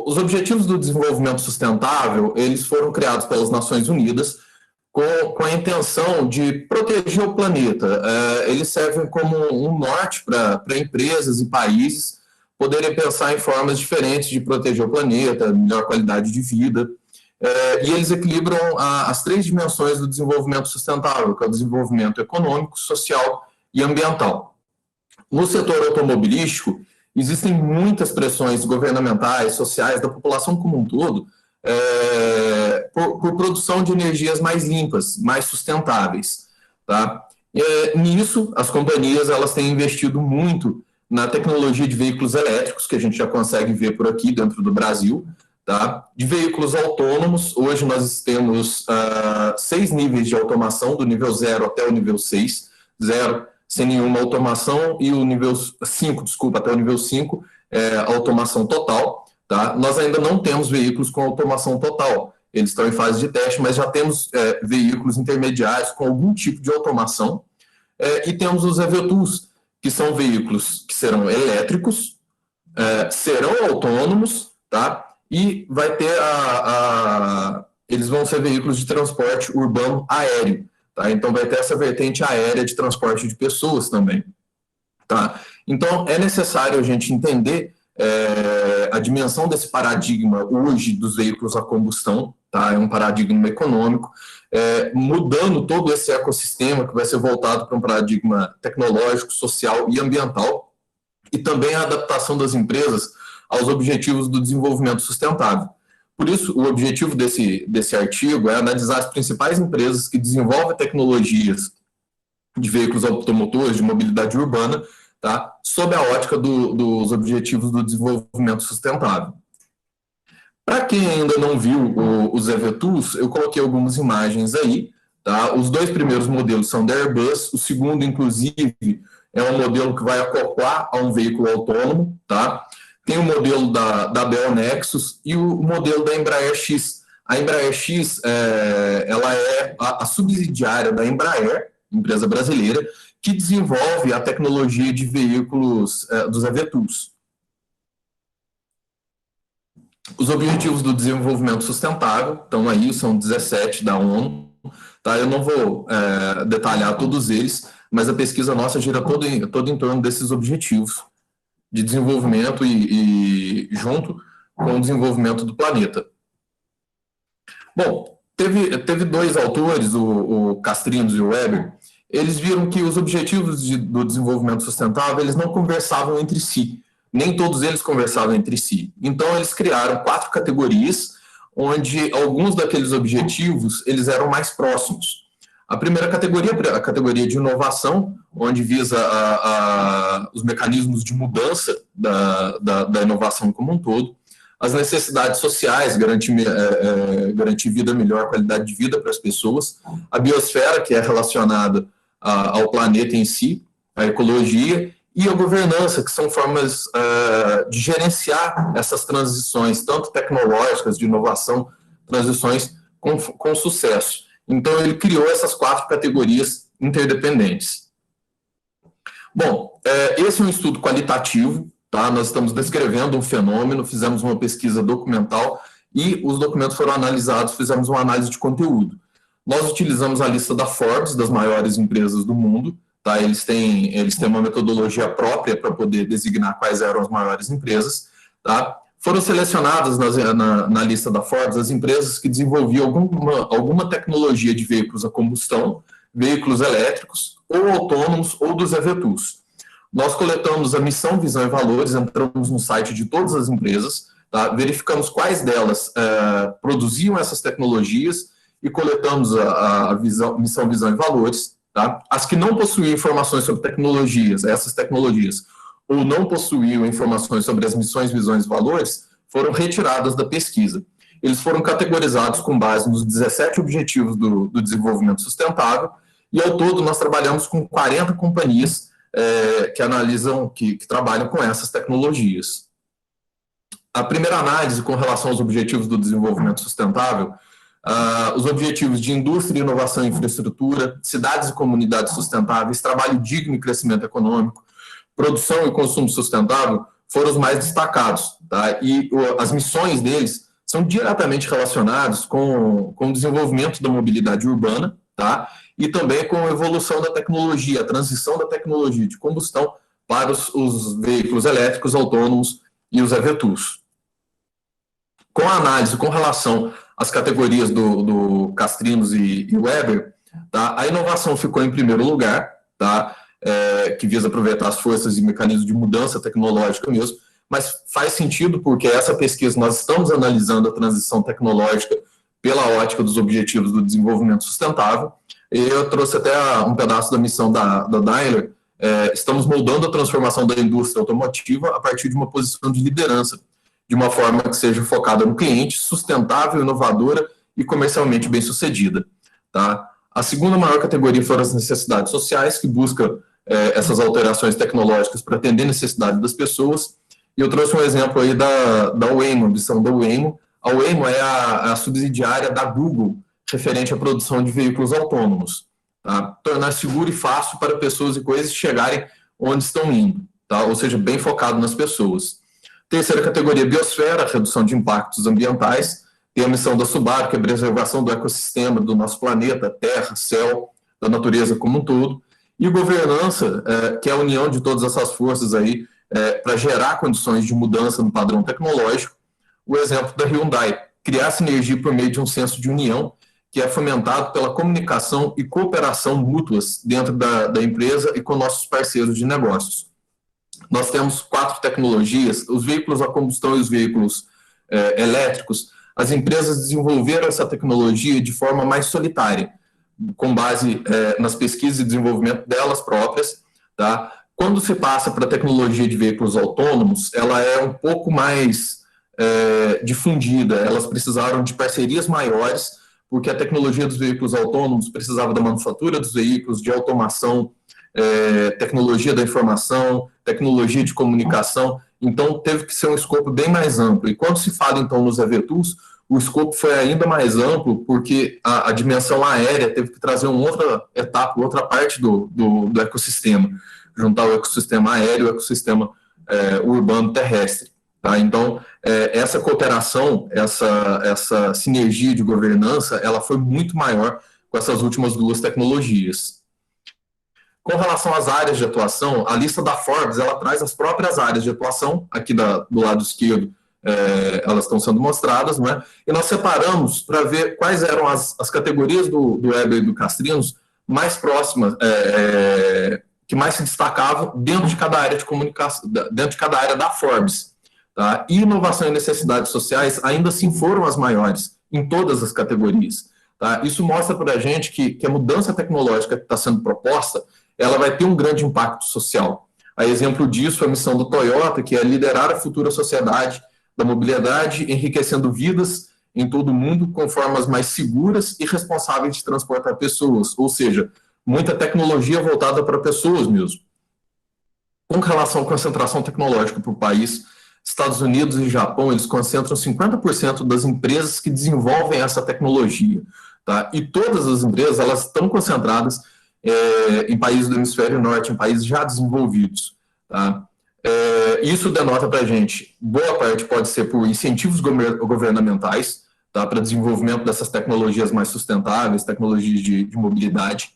os Objetivos do Desenvolvimento Sustentável, eles foram criados pelas Nações Unidas com a intenção de proteger o planeta. Eles servem como um norte para empresas e países poderem pensar em formas diferentes de proteger o planeta, melhor qualidade de vida. e eles equilibram as três dimensões do desenvolvimento sustentável, que é o desenvolvimento econômico, social e ambiental. No setor automobilístico, existem muitas pressões governamentais, sociais, da população como um todo, por produção de energias mais limpas, mais sustentáveis. Tá? Nisso, as companhias elas têm investido muito na tecnologia de veículos elétricos, que a gente já consegue ver por aqui dentro do Brasil, tá? De veículos autônomos. Hoje nós temos 6 níveis de automação, do nível 0 até o nível 6, 0 sem nenhuma automação, e o nível 5, desculpa, até o nível 5, automação total. Tá? Nós ainda não temos veículos com automação total, eles estão em fase de teste, mas já temos veículos intermediários com algum tipo de automação, e temos os EV-Tools, que são veículos que serão elétricos, serão autônomos, tá? E vai ter eles vão ser veículos de transporte urbano aéreo, tá? Então vai ter essa vertente aérea de transporte de pessoas também, tá? Então é necessário a gente entender a dimensão desse paradigma hoje dos veículos a combustão, tá? É um paradigma econômico, mudando todo esse ecossistema que vai ser voltado para um paradigma tecnológico, social e ambiental, e também a adaptação das empresas aos objetivos do desenvolvimento sustentável. Por isso, o objetivo desse artigo é analisar as principais empresas que desenvolvem tecnologias de veículos automotores, de mobilidade urbana, tá? Sob a ótica dos objetivos do desenvolvimento sustentável. Para quem ainda não viu os EV-Tools, eu coloquei algumas imagens aí. Tá? Os 2 primeiros modelos são da Airbus, o segundo, inclusive, é um modelo que vai acoplar a um veículo autônomo. Tá? Tem o modelo da Bell Nexus e o modelo da Embraer X. A Embraer X ela é a subsidiária da Embraer, empresa brasileira, que desenvolve a tecnologia de veículos dos EV-Tools. Os Objetivos do Desenvolvimento Sustentável estão aí, são 17 da ONU. Tá? Eu não vou detalhar todos eles, mas a pesquisa nossa gira todo em torno desses objetivos de desenvolvimento e junto com o desenvolvimento do planeta. Bom, teve 2 autores, o Castrinos e o Weber. Eles viram que os objetivos do desenvolvimento sustentável eles não conversavam entre si. Nem todos eles conversavam entre si. Então, eles criaram 4 categorias, onde alguns daqueles objetivos eles eram mais próximos. A primeira categoria é a categoria de inovação, onde visa os mecanismos de mudança da inovação como um todo. As necessidades sociais, garantir vida melhor, qualidade de vida para as pessoas. A biosfera, que é relacionada ao planeta em si, a ecologia, e a governança, que são formas de gerenciar essas transições, tanto tecnológicas, de inovação, transições com sucesso. Então, ele criou essas 4 categorias interdependentes. Bom, esse é um estudo qualitativo, tá? Nós estamos descrevendo um fenômeno, fizemos uma pesquisa documental e os documentos foram analisados, fizemos uma análise de conteúdo. Nós utilizamos a lista da Forbes, das maiores empresas do mundo. Tá, eles têm uma metodologia própria para poder designar quais eram as maiores empresas. Tá? Foram selecionadas na lista da Forbes as empresas que desenvolviam alguma tecnologia de veículos a combustão, veículos elétricos, ou autônomos, ou dos EV-Tools. Nós coletamos a missão, visão e valores, entramos no site de todas as empresas, tá? Verificamos quais delas produziam essas tecnologias e coletamos a missão, visão e valores. Tá? As que não possuíam informações sobre tecnologias, essas tecnologias, ou não possuíam informações sobre as missões, visões e valores, foram retiradas da pesquisa. Eles foram categorizados com base nos 17 objetivos do desenvolvimento sustentável, e ao todo nós trabalhamos com 40 companhias que analisam, que trabalham com essas tecnologias. A primeira análise com relação aos objetivos do desenvolvimento sustentável, os objetivos de indústria, inovação e infraestrutura, cidades e comunidades sustentáveis, trabalho digno e crescimento econômico, produção e consumo sustentável foram os mais destacados. Tá? E as missões deles são diretamente relacionadas com o desenvolvimento da mobilidade urbana, tá? E também com a evolução da tecnologia, a transição da tecnologia de combustão para os veículos elétricos, autônomos e os EV-Tools. Com a análise com relação as categorias do Castrinos e Weber, tá? A inovação ficou em primeiro lugar, tá? Que visa aproveitar as forças e mecanismos de mudança tecnológica mesmo, mas faz sentido porque essa pesquisa nós estamos analisando a transição tecnológica pela ótica dos objetivos do desenvolvimento sustentável, e eu trouxe até um pedaço da missão da Daimler. Estamos moldando a transformação da indústria automotiva a partir de uma posição de liderança, de uma forma que seja focada no cliente, sustentável, inovadora e comercialmente bem-sucedida. Tá? A segunda maior categoria foram as necessidades sociais, que busca essas alterações tecnológicas para atender necessidades das pessoas. E eu trouxe um exemplo aí da Waymo, a missão da Waymo. A Waymo é a subsidiária da Google, referente à produção de veículos autônomos. Tá? Tornar seguro e fácil para pessoas e coisas chegarem onde estão indo, tá? Ou seja, bem focado nas pessoas. Terceira categoria, biosfera, redução de impactos ambientais. Tem a missão da Subaru, que é a preservação do ecossistema do nosso planeta, terra, céu, da natureza como um todo. E governança, que é a união de todas essas forças aí para gerar condições de mudança no padrão tecnológico. O exemplo da Hyundai, criar sinergia por meio de um senso de união, que é fomentado pela comunicação e cooperação mútuas dentro da empresa e com nossos parceiros de negócios. Nós temos 4 tecnologias, os veículos a combustão e os veículos elétricos. As empresas desenvolveram essa tecnologia de forma mais solitária, com base nas pesquisas e desenvolvimento delas próprias. Tá? Quando se passa para a tecnologia de veículos autônomos, ela é um pouco mais difundida, elas precisaram de parcerias maiores, porque a tecnologia dos veículos autônomos precisava da manufatura dos veículos, de automação, tecnologia da informação, tecnologia de comunicação, então teve que ser um escopo bem mais amplo. E quando se fala, então, nos EVTOLs, o escopo foi ainda mais amplo, porque a dimensão aérea teve que trazer uma outra etapa, outra parte do ecossistema, juntar o ecossistema aéreo e o ecossistema urbano terrestre. Tá? Então, essa cooperação, essa sinergia de governança, ela foi muito maior com essas últimas 2 tecnologias. Com relação às áreas de atuação, a lista da Forbes, ela traz as próprias áreas de atuação, aqui do lado esquerdo, elas estão sendo mostradas, né? E nós separamos para ver quais eram as categorias do Weber e do Castrinos mais próximas, que mais se destacavam dentro de cada área de comunicação, dentro de cada área da Forbes. Tá? E inovação e necessidades sociais ainda assim foram as maiores em todas as categorias. Tá? Isso mostra para a gente que a mudança tecnológica que está sendo proposta, ela vai ter um grande impacto social. A exemplo disso, a missão do Toyota, que é liderar a futura sociedade da mobilidade, enriquecendo vidas em todo o mundo com formas mais seguras e responsáveis de transportar pessoas, ou seja, muita tecnologia voltada para pessoas mesmo. Com relação à concentração tecnológica para o país, Estados Unidos e Japão, eles concentram 50% das empresas que desenvolvem essa tecnologia. Tá? E todas as empresas, elas estão concentradas em países do hemisfério norte, em países já desenvolvidos. Tá? Isso denota para a gente, boa parte pode ser por incentivos governamentais, tá? Para desenvolvimento dessas tecnologias mais sustentáveis, tecnologias de mobilidade.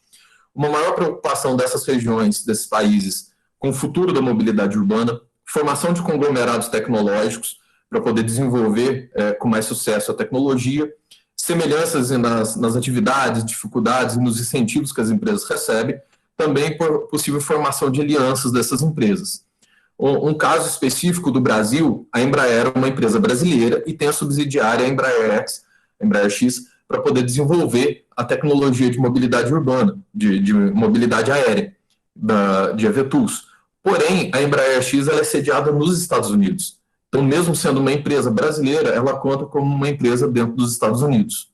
Uma maior preocupação dessas regiões, desses países, com o futuro da mobilidade urbana, formação de conglomerados tecnológicos para poder desenvolver com mais sucesso a tecnologia, semelhanças nas atividades, dificuldades e nos incentivos que as empresas recebem, também por possível formação de alianças dessas empresas. Um caso específico do Brasil, a Embraer é uma empresa brasileira e tem a subsidiária Embraer X, para poder desenvolver a tecnologia de mobilidade urbana, de mobilidade aérea, de EVTOLs. Porém, a Embraer X ela é sediada nos Estados Unidos. Então, mesmo sendo uma empresa brasileira, ela conta como uma empresa dentro dos Estados Unidos.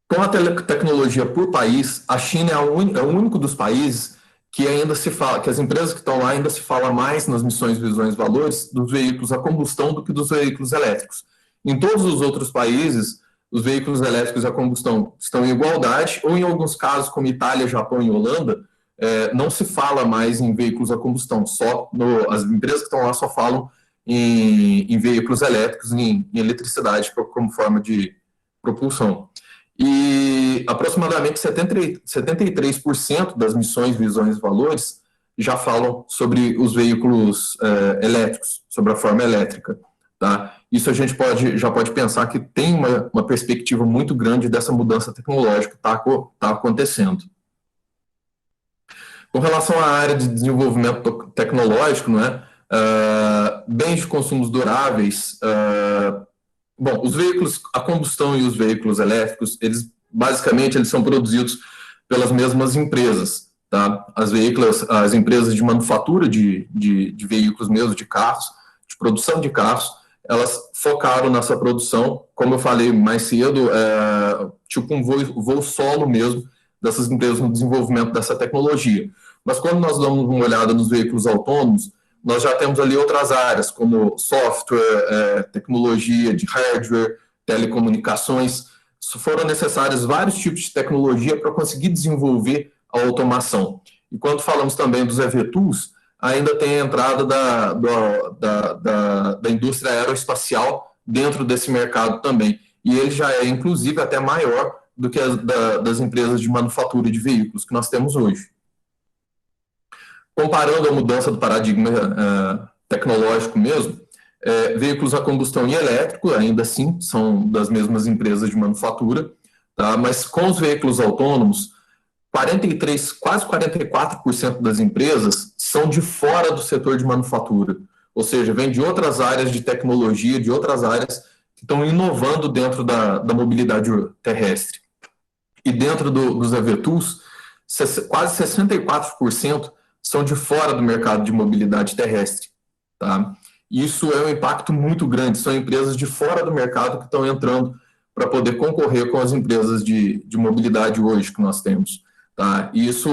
Com a tecnologia por país, a China é o único dos países que ainda se fala, que as empresas que estão lá ainda se fala mais nas missões, visões e valores dos veículos a combustão do que dos veículos elétricos. Em todos os outros países, os veículos elétricos a combustão estão em igualdade, ou em alguns casos, como Itália, Japão e Holanda, não se fala mais em veículos a combustão, as empresas que estão lá só falam em veículos elétricos, em eletricidade como forma de propulsão. E aproximadamente 73% das missões, visões e valores já falam sobre os veículos elétricos, sobre a forma elétrica. tá? Isso a gente já pode pensar que tem uma perspectiva muito grande dessa mudança tecnológica que está acontecendo. Com relação à área de desenvolvimento tecnológico, não é? Bens de consumos duráveis, bom, os veículos a combustão e os veículos elétricos, basicamente eles são produzidos pelas mesmas empresas, tá? As empresas de manufatura de veículos mesmo, de carros, de produção de carros, elas focaram nessa produção, como eu falei mais cedo, tipo um voo solo mesmo dessas empresas no desenvolvimento dessa tecnologia. Mas quando nós damos uma olhada nos veículos autônomos, nós já temos ali outras áreas, como software, tecnologia de hardware, telecomunicações. Foram necessários vários tipos de tecnologia para conseguir desenvolver a automação. E quando falamos também dos EV-Tools, ainda tem a entrada da indústria aeroespacial dentro desse mercado também. E ele já é, inclusive, até maior do que das empresas de manufatura de veículos que nós temos hoje. Comparando a mudança do paradigma tecnológico mesmo, veículos a combustão e elétrico, ainda assim, são das mesmas empresas de manufatura, tá? Mas com os veículos autônomos, quase 44% das empresas são de fora do setor de manufatura, ou seja, vem de outras áreas de tecnologia, de outras áreas que estão inovando dentro da mobilidade terrestre. E dentro dos EV-Tools, quase 64% são de fora do mercado de mobilidade terrestre, tá? Isso é um impacto muito grande, são empresas de fora do mercado que estão entrando para poder concorrer com as empresas de mobilidade hoje que nós temos, tá? E isso,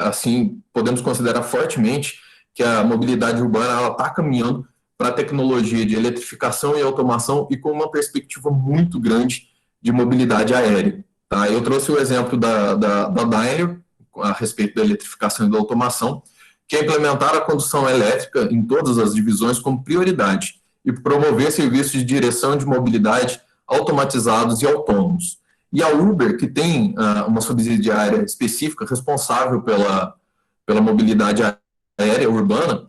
assim, podemos considerar fortemente que a mobilidade urbana está caminhando para a tecnologia de eletrificação e automação e com uma perspectiva muito grande de mobilidade aérea, tá? Eu trouxe o exemplo da Daimler a respeito da eletrificação e da automação, que é implementar a condução elétrica em todas as divisões como prioridade e promover serviços de direção de mobilidade automatizados e autônomos. E a Uber, que tem uma subsidiária específica responsável pela mobilidade aérea urbana,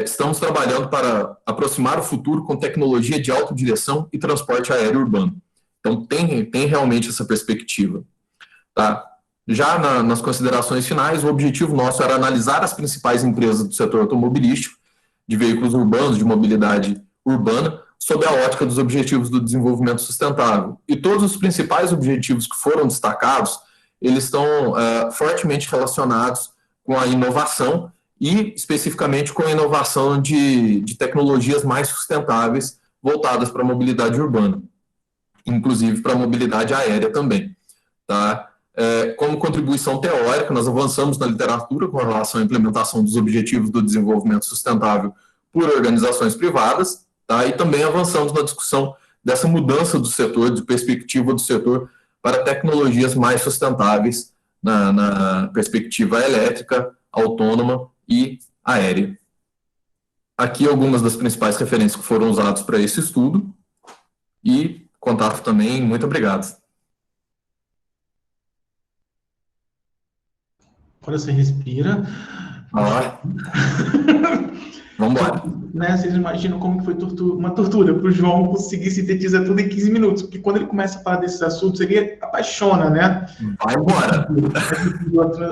estamos trabalhando para aproximar o futuro com tecnologia de autodireção e transporte aéreo urbano. Então, tem realmente essa perspectiva, tá? Já nas considerações finais, o objetivo nosso era analisar as principais empresas do setor automobilístico, de veículos urbanos, de mobilidade urbana, sob a ótica dos objetivos do desenvolvimento sustentável. E todos os principais objetivos que foram destacados, eles estão fortemente relacionados com a inovação e, especificamente, com a inovação de tecnologias mais sustentáveis voltadas para a mobilidade urbana, inclusive para a mobilidade aérea também, tá? Como contribuição teórica, nós avançamos na literatura com relação à implementação dos objetivos do desenvolvimento sustentável por organizações privadas, tá? E também avançamos na discussão dessa mudança do setor, de perspectiva do setor para tecnologias mais sustentáveis na perspectiva elétrica, autônoma e aérea. Aqui algumas das principais referências que foram usadas para esse estudo e contato também. Muito obrigado. Agora você respira. Vamos embora. Né, vocês imaginam como que foi uma tortura para o João conseguir sintetizar tudo em 15 minutos, porque quando ele começa a falar desses assuntos, ele apaixona, né? Vai embora.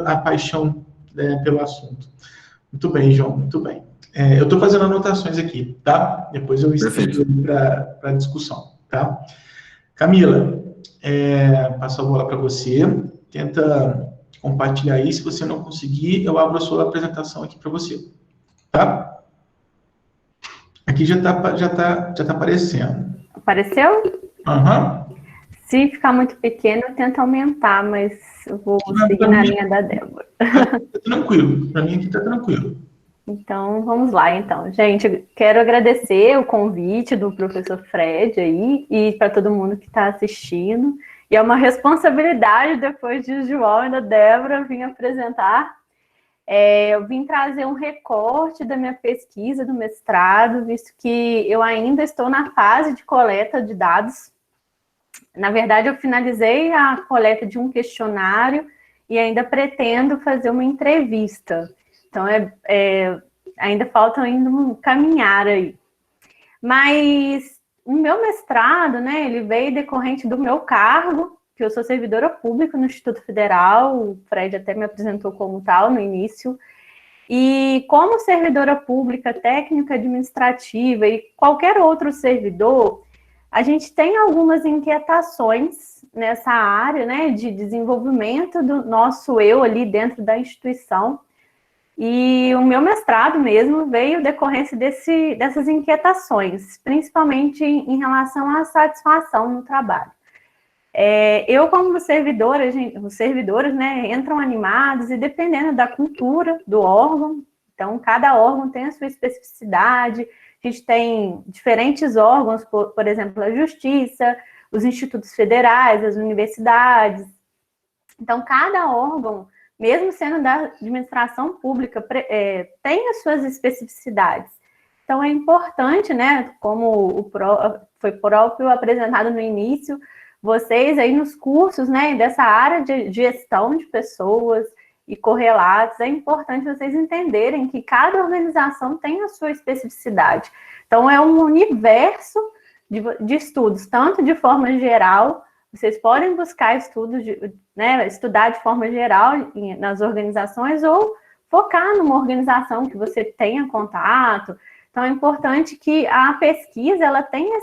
A paixão pelo assunto. Muito bem, João, muito bem. Eu estou fazendo anotações aqui, tá? Depois eu escrevo para a discussão, tá? Camila, passo a bola para você. Tenta compartilhar aí. Se você não conseguir, eu abro a sua apresentação aqui para você, tá? Aqui já tá aparecendo. Apareceu? Aham. Se ficar muito pequeno, eu tento aumentar, mas eu vou seguir na linha da Débora. Tá tranquilo. Para mim aqui tá tranquilo. Então, vamos lá, então. Gente, quero agradecer o convite do professor Fred aí e para todo mundo que está assistindo. E é uma responsabilidade, depois de João e da Débora, vir apresentar. Eu vim trazer um recorte da minha pesquisa do mestrado, visto que eu ainda estou na fase de coleta de dados. Na verdade, eu finalizei a coleta de um questionário e ainda pretendo fazer uma entrevista. Então, ainda falta um caminhar aí. Mas o meu mestrado, né, ele veio decorrente do meu cargo, que eu sou servidora pública no Instituto Federal, o Fred até me apresentou como tal no início, e como servidora pública, técnica administrativa e qualquer outro servidor, a gente tem algumas inquietações nessa área, né, de desenvolvimento do nosso eu ali dentro da instituição. E o meu mestrado mesmo veio decorrência dessas inquietações, principalmente em relação à satisfação no trabalho. Eu, como servidora, os servidores, né, entram animados e dependendo da cultura do órgão, então cada órgão tem a sua especificidade, a gente tem diferentes órgãos, por exemplo, a Justiça, os institutos federais, as universidades. Então, cada órgão, mesmo sendo da administração pública, tem as suas especificidades. Então, é importante, né, como foi próprio apresentado no início, vocês aí nos cursos, né, dessa área de gestão de pessoas e correlatos, é importante vocês entenderem que cada organização tem a sua especificidade. Então, é um universo de estudos, tanto de forma geral, vocês podem buscar estudos, né, estudar de forma geral nas organizações ou focar numa organização que você tenha contato. Então, é importante que a pesquisa, ela tenha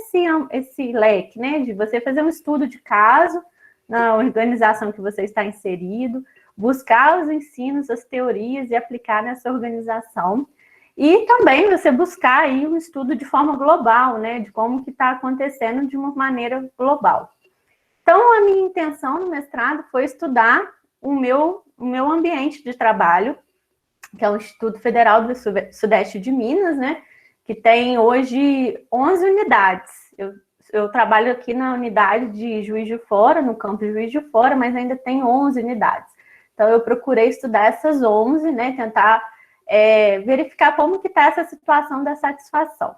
esse leque, né, de você fazer um estudo de caso na organização que você está inserido, buscar os ensinos, as teorias e aplicar nessa organização. E também você buscar aí um estudo de forma global, né, de como que está acontecendo de uma maneira global. Então, a minha intenção no mestrado foi estudar o meu ambiente de trabalho, que é o Instituto Federal do Sudeste de Minas, né, que tem hoje 11 unidades. Eu trabalho aqui na unidade de Juiz de Fora, no campus Juiz de Fora, mas ainda tem 11 unidades. Então, eu procurei estudar essas 11, né, tentar verificar como que está essa situação da satisfação.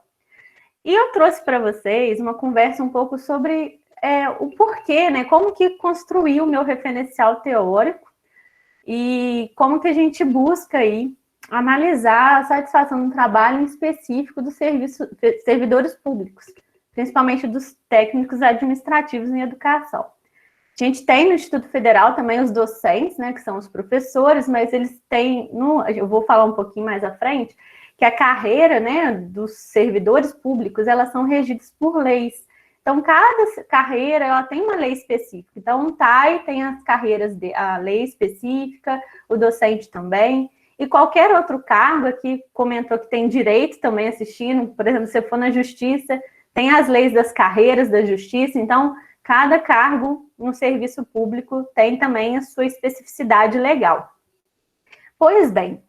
E eu trouxe para vocês uma conversa um pouco sobre o porquê, né, como que construir o meu referencial teórico e como que a gente busca aí analisar a satisfação no trabalho em específico dos servidores públicos, principalmente dos técnicos administrativos em educação. A gente tem no Instituto Federal também os docentes, né, que são os professores, mas eles têm, eu vou falar um pouquinho mais à frente, que a carreira, né, dos servidores públicos, elas são regidas por leis. Então, cada carreira, ela tem uma lei específica. Então, o TAI tem as carreiras, a lei específica, o docente também, e qualquer outro cargo aqui comentou que tem direito também assistindo, por exemplo, se você for na Justiça, tem as leis das carreiras da Justiça, então, cada cargo no serviço público tem também a sua especificidade legal. Pois bem,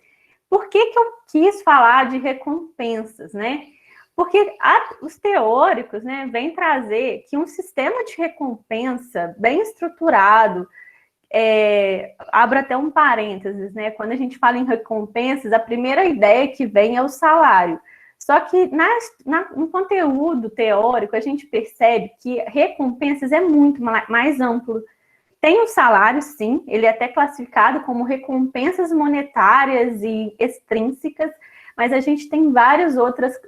por que eu quis falar de recompensas, né? Porque os teóricos, né, vêm trazer que um sistema de recompensa bem estruturado, abro até um parênteses, né? Quando a gente fala em recompensas, a primeira ideia que vem é o salário. Só que no conteúdo teórico, a gente percebe que recompensas é muito mais amplo. Tem o salário, sim, ele é até classificado como recompensas monetárias e extrínsecas, mas a gente tem várias outras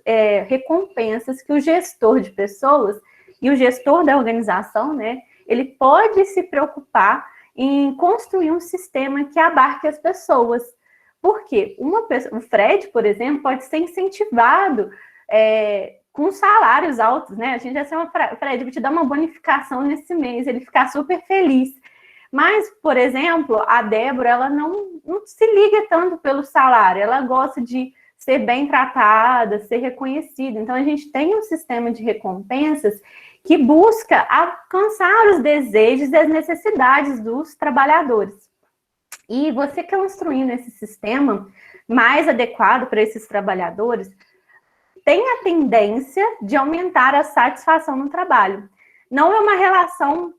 recompensas que o gestor de pessoas e o gestor da organização, né, ele pode se preocupar em construir um sistema que abarque as pessoas. Por quê? O Fred, por exemplo, pode ser incentivado com salários altos, né? A gente já chama, Fred, vou te dar uma bonificação nesse mês, ele ficar super feliz. Mas, por exemplo, a Débora, ela não se liga tanto pelo salário, ela gosta de ser bem tratada, ser reconhecida. Então, a gente tem um sistema de recompensas que busca alcançar os desejos e as necessidades dos trabalhadores. E você construindo esse sistema mais adequado para esses trabalhadores, tem a tendência de aumentar a satisfação no trabalho. Não é uma relação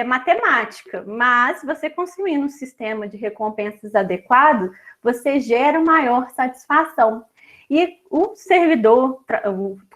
matemática, mas você construindo um sistema de recompensas adequado, você gera maior satisfação. E o servidor,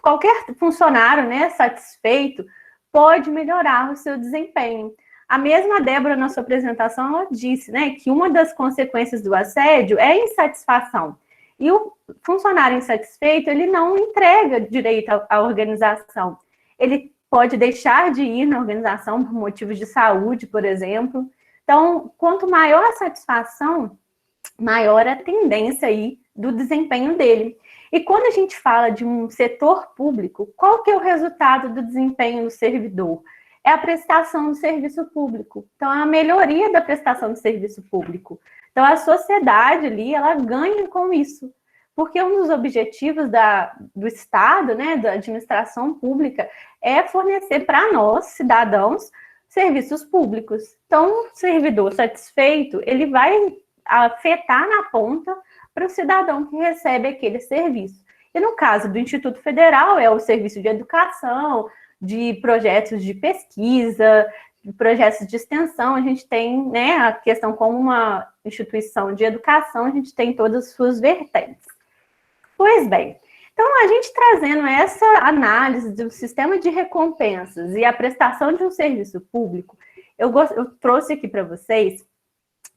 qualquer funcionário, né, satisfeito, pode melhorar o seu desempenho. A mesma Débora, na sua apresentação, ela disse, né, que uma das consequências do assédio é a insatisfação. E o funcionário insatisfeito, ele não entrega direito à organização. Ele pode deixar de ir na organização por motivos de saúde, por exemplo. Então, quanto maior a satisfação, maior a tendência aí do desempenho dele. E quando a gente fala de um setor público, qual que é o resultado do desempenho do servidor? É a prestação do serviço público. Então, é a melhoria da prestação do serviço público. Então, a sociedade ali, ela ganha com isso. Porque um dos objetivos do Estado, né, da administração pública, é fornecer para nós, cidadãos, serviços públicos. Então, o servidor satisfeito, ele vai afetar na ponta para o cidadão que recebe aquele serviço. E no caso do Instituto Federal, é o serviço de educação, de projetos de pesquisa, de projetos de extensão. A gente tem, né, a questão como uma instituição de educação, a gente tem todas as suas vertentes. Pois bem, então a gente trazendo essa análise do sistema de recompensas e a prestação de um serviço público, eu trouxe aqui para vocês,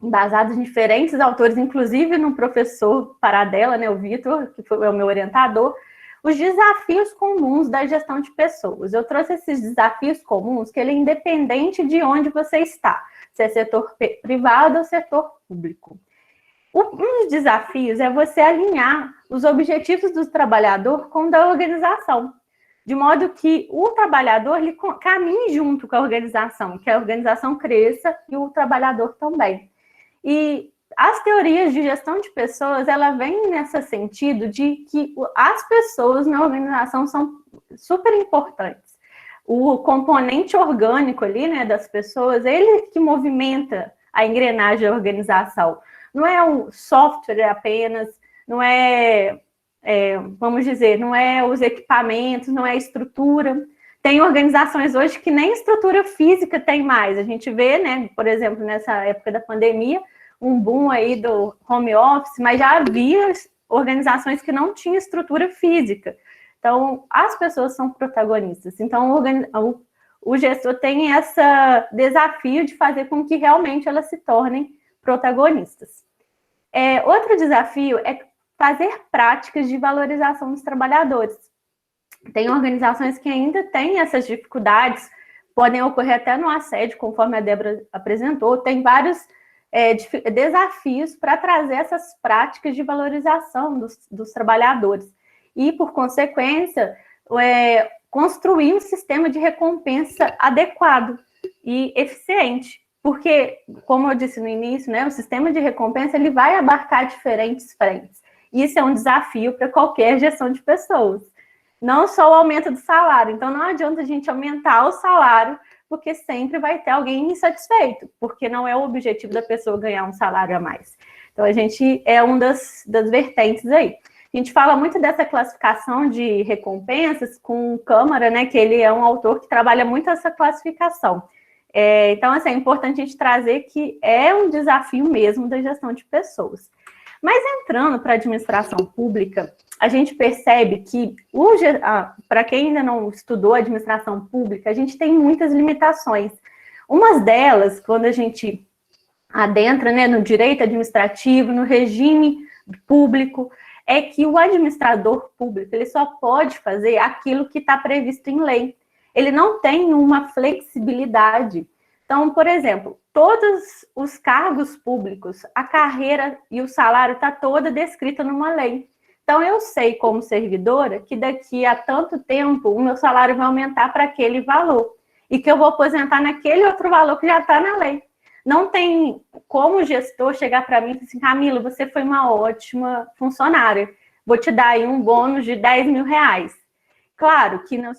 embasado em diferentes autores, inclusive no professor Paradella, né, o Vitor, que foi o meu orientador, os desafios comuns da gestão de pessoas. Eu trouxe esses desafios comuns, que ele é independente de onde você está, se é setor privado ou setor público. Um dos desafios é você alinhar os objetivos do trabalhador com o da organização, de modo que o trabalhador ele caminhe junto com a organização, que a organização cresça e o trabalhador também. E as teorias de gestão de pessoas, ela vem nesse sentido de que as pessoas na organização são super importantes. O componente orgânico ali, né, das pessoas, ele que movimenta a engrenagem da organização. Não é um software apenas, não é, vamos dizer, não é os equipamentos, não é a estrutura. Tem organizações hoje que nem estrutura física tem mais. A gente vê, né, por exemplo, nessa época da pandemia, um boom aí do home office, mas já havia organizações que não tinham estrutura física. Então, as pessoas são protagonistas. Então, o gestor tem esse desafio de fazer com que realmente elas se tornem protagonistas. Outro desafio é fazer práticas de valorização dos trabalhadores. Tem organizações que ainda têm essas dificuldades, podem ocorrer até no assédio, conforme a Débora apresentou. Tem vários desafios para trazer essas práticas de valorização dos trabalhadores. E, por consequência, construir um sistema de recompensa adequado e eficiente. Porque, como eu disse no início, né, o sistema de recompensa ele vai abarcar diferentes frentes. Isso é um desafio para qualquer gestão de pessoas. Não só o aumento do salário. Então, não adianta a gente aumentar o salário, porque sempre vai ter alguém insatisfeito, porque não é o objetivo da pessoa ganhar um salário a mais. Então, a gente é uma das vertentes aí. A gente fala muito dessa classificação de recompensas com o Câmara, né, que ele é um autor que trabalha muito essa classificação. Então, assim, é importante a gente trazer que é um desafio mesmo da gestão de pessoas. Mas entrando para a administração pública, a gente percebe que, para quem ainda não estudou administração pública, a gente tem muitas limitações. Umas delas, quando a gente adentra, né, no direito administrativo, no regime público, é que o administrador público ele só pode fazer aquilo que está previsto em lei. Ele não tem uma flexibilidade. Então, por exemplo, todos os cargos públicos, a carreira e o salário está toda descrita numa lei. Então, eu sei, como servidora, que daqui a tanto tempo o meu salário vai aumentar para aquele valor e que eu vou aposentar naquele outro valor que já está na lei. Não tem como o gestor chegar para mim e dizer assim, Camila, você foi uma ótima funcionária, vou te dar aí um bônus de R$10.000. Claro que no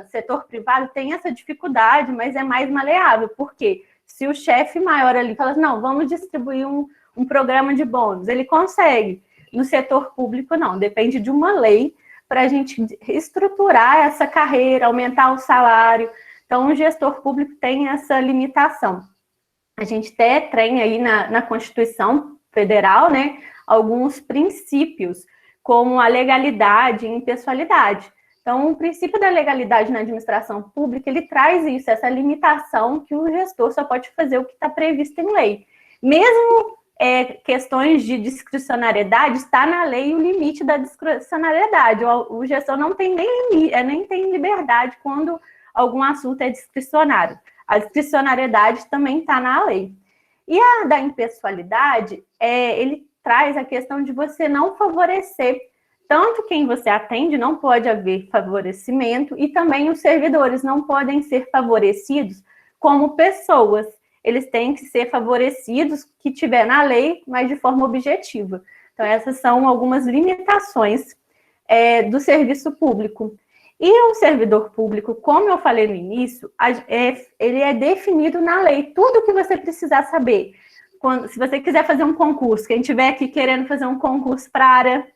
setor privado tem essa dificuldade, mas é mais maleável. Por quê? Se o chefe maior ali fala assim, não, vamos distribuir um programa de bônus, ele consegue. No setor público, não. Depende de uma lei para a gente estruturar essa carreira, aumentar o salário. Então, o gestor público tem essa limitação. A gente até tem aí na Constituição Federal, né, alguns princípios, como a legalidade e impessoalidade. Então, o princípio da legalidade na administração pública, ele traz isso, essa limitação que o gestor só pode fazer o que está previsto em lei. Mesmo questões de discricionariedade, está na lei o limite da discricionariedade. O gestor não tem nem limite, nem tem liberdade quando algum assunto é discricionário. A discricionariedade também está na lei. E a da impessoalidade, ele traz a questão de você não favorecer tanto quem você atende, não pode haver favorecimento, e também os servidores não podem ser favorecidos como pessoas. Eles têm que ser favorecidos que tiver na lei, mas de forma objetiva. Então, essas são algumas limitações do serviço público. E o servidor público, como eu falei no início, ele é definido na lei. Tudo que você precisar saber. Se você quiser fazer um concurso, quem estiver aqui querendo fazer um concurso para a área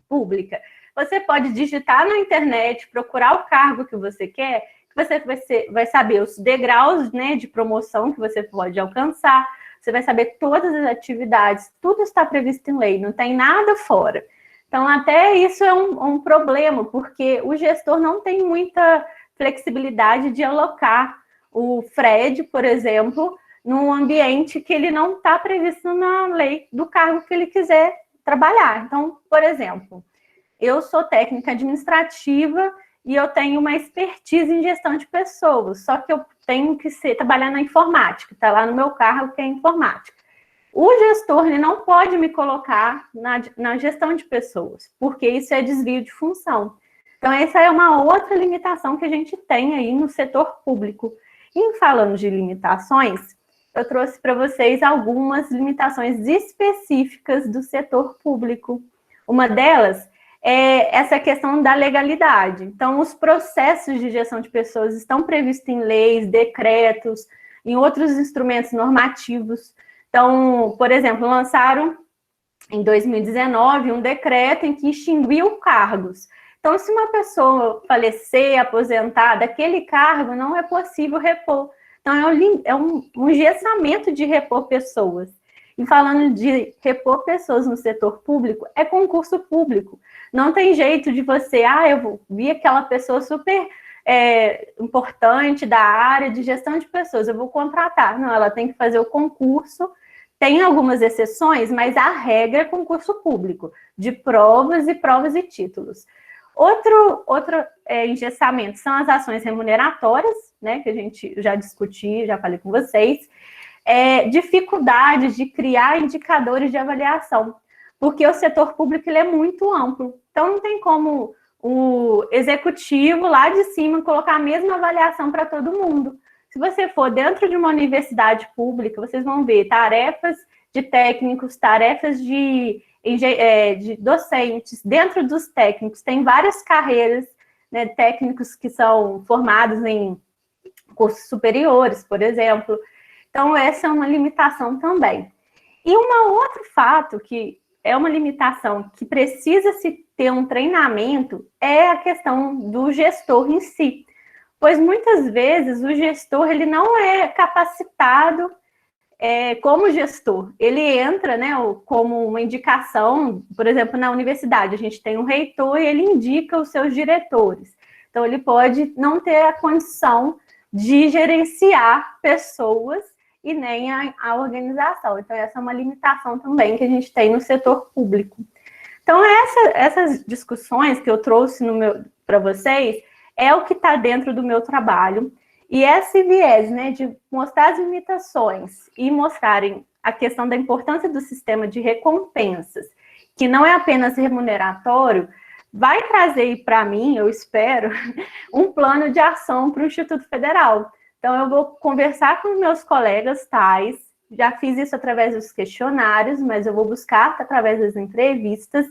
pública, você pode digitar na internet, procurar o cargo que você quer, que você vai saber os degraus, né, de promoção que você pode alcançar, você vai saber todas as atividades, tudo está previsto em lei, não tem nada fora. Então, até isso é um problema, porque o gestor não tem muita flexibilidade de alocar o Fred, por exemplo, num ambiente que ele não está previsto na lei do cargo que ele quiser trabalhar. Então, por exemplo, eu sou técnica administrativa e eu tenho uma expertise em gestão de pessoas, só que eu tenho que trabalhar na informática, está lá no meu cargo que é informática. O gestor ele não pode me colocar na gestão de pessoas, porque isso é desvio de função. Então, essa é uma outra limitação que a gente tem aí no setor público. E falando de limitações, eu trouxe para vocês algumas limitações específicas do setor público. Uma delas é essa questão da legalidade. Então, os processos de gestão de pessoas estão previstos em leis, decretos, em outros instrumentos normativos. Então, por exemplo, lançaram em 2019 um decreto em que extinguiu cargos. Então, se uma pessoa falecer, aposentar daquele cargo, não é possível repor. Então, é um engessamento de repor pessoas. E falando de repor pessoas no setor público, é concurso público. Não tem jeito de você, eu vi aquela pessoa super importante da área de gestão de pessoas, eu vou contratar. Não, ela tem que fazer o concurso. Tem algumas exceções, mas a regra é concurso público, de provas e títulos. Outro engessamento são as ações remuneratórias, né, que a gente já discutiu, já falei com vocês. Dificuldades de criar indicadores de avaliação, porque o setor público ele é muito amplo. Então, não tem como o executivo lá de cima colocar a mesma avaliação para todo mundo. Se você for dentro de uma universidade pública, vocês vão ver tarefas de técnicos, tarefas de docentes. Dentro dos técnicos, tem várias carreiras, né, técnicos que são formados em cursos superiores, por exemplo. Então, essa é uma limitação também. E um outro fato que é uma limitação que precisa se ter um treinamento é a questão do gestor em si. Pois muitas vezes o gestor ele não é capacitado como gestor. Ele entra, né, como uma indicação, por exemplo, na universidade, a gente tem um reitor e ele indica os seus diretores. Então, ele pode não ter a condição de gerenciar pessoas e nem a organização. Então, essa é uma limitação também que a gente tem no setor público. Então, essas discussões que eu trouxe para vocês é o que está dentro do meu trabalho. E esse viés, né, de mostrar as limitações e mostrarem a questão da importância do sistema de recompensas, que não é apenas remuneratório, vai trazer para mim, eu espero, um plano de ação para o Instituto Federal. Então, eu vou conversar com meus colegas tais, já fiz isso através dos questionários, mas eu vou buscar através das entrevistas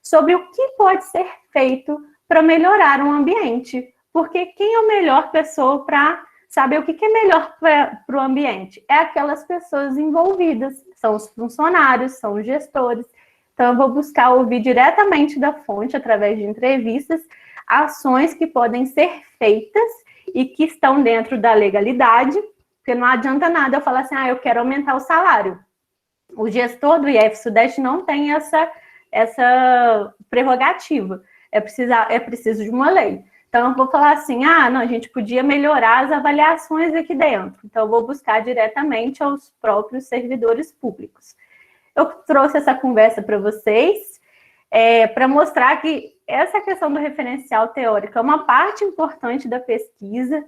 sobre o que pode ser feito para melhorar um ambiente. Porque quem é a melhor pessoa para saber o que é melhor para o ambiente? É aquelas pessoas envolvidas, são os funcionários, são os gestores. Então, eu vou buscar ouvir diretamente da fonte, através de entrevistas, ações que podem ser feitas e que estão dentro da legalidade, porque não adianta nada eu falar assim, eu quero aumentar o salário. O gestor do IF Sudeste não tem essa prerrogativa. É preciso de uma lei. Então, eu vou falar assim, não, a gente podia melhorar as avaliações aqui dentro. Então, eu vou buscar diretamente aos próprios servidores públicos. eu trouxe essa conversa para vocês, para mostrar que essa questão do referencial teórico é uma parte importante da pesquisa,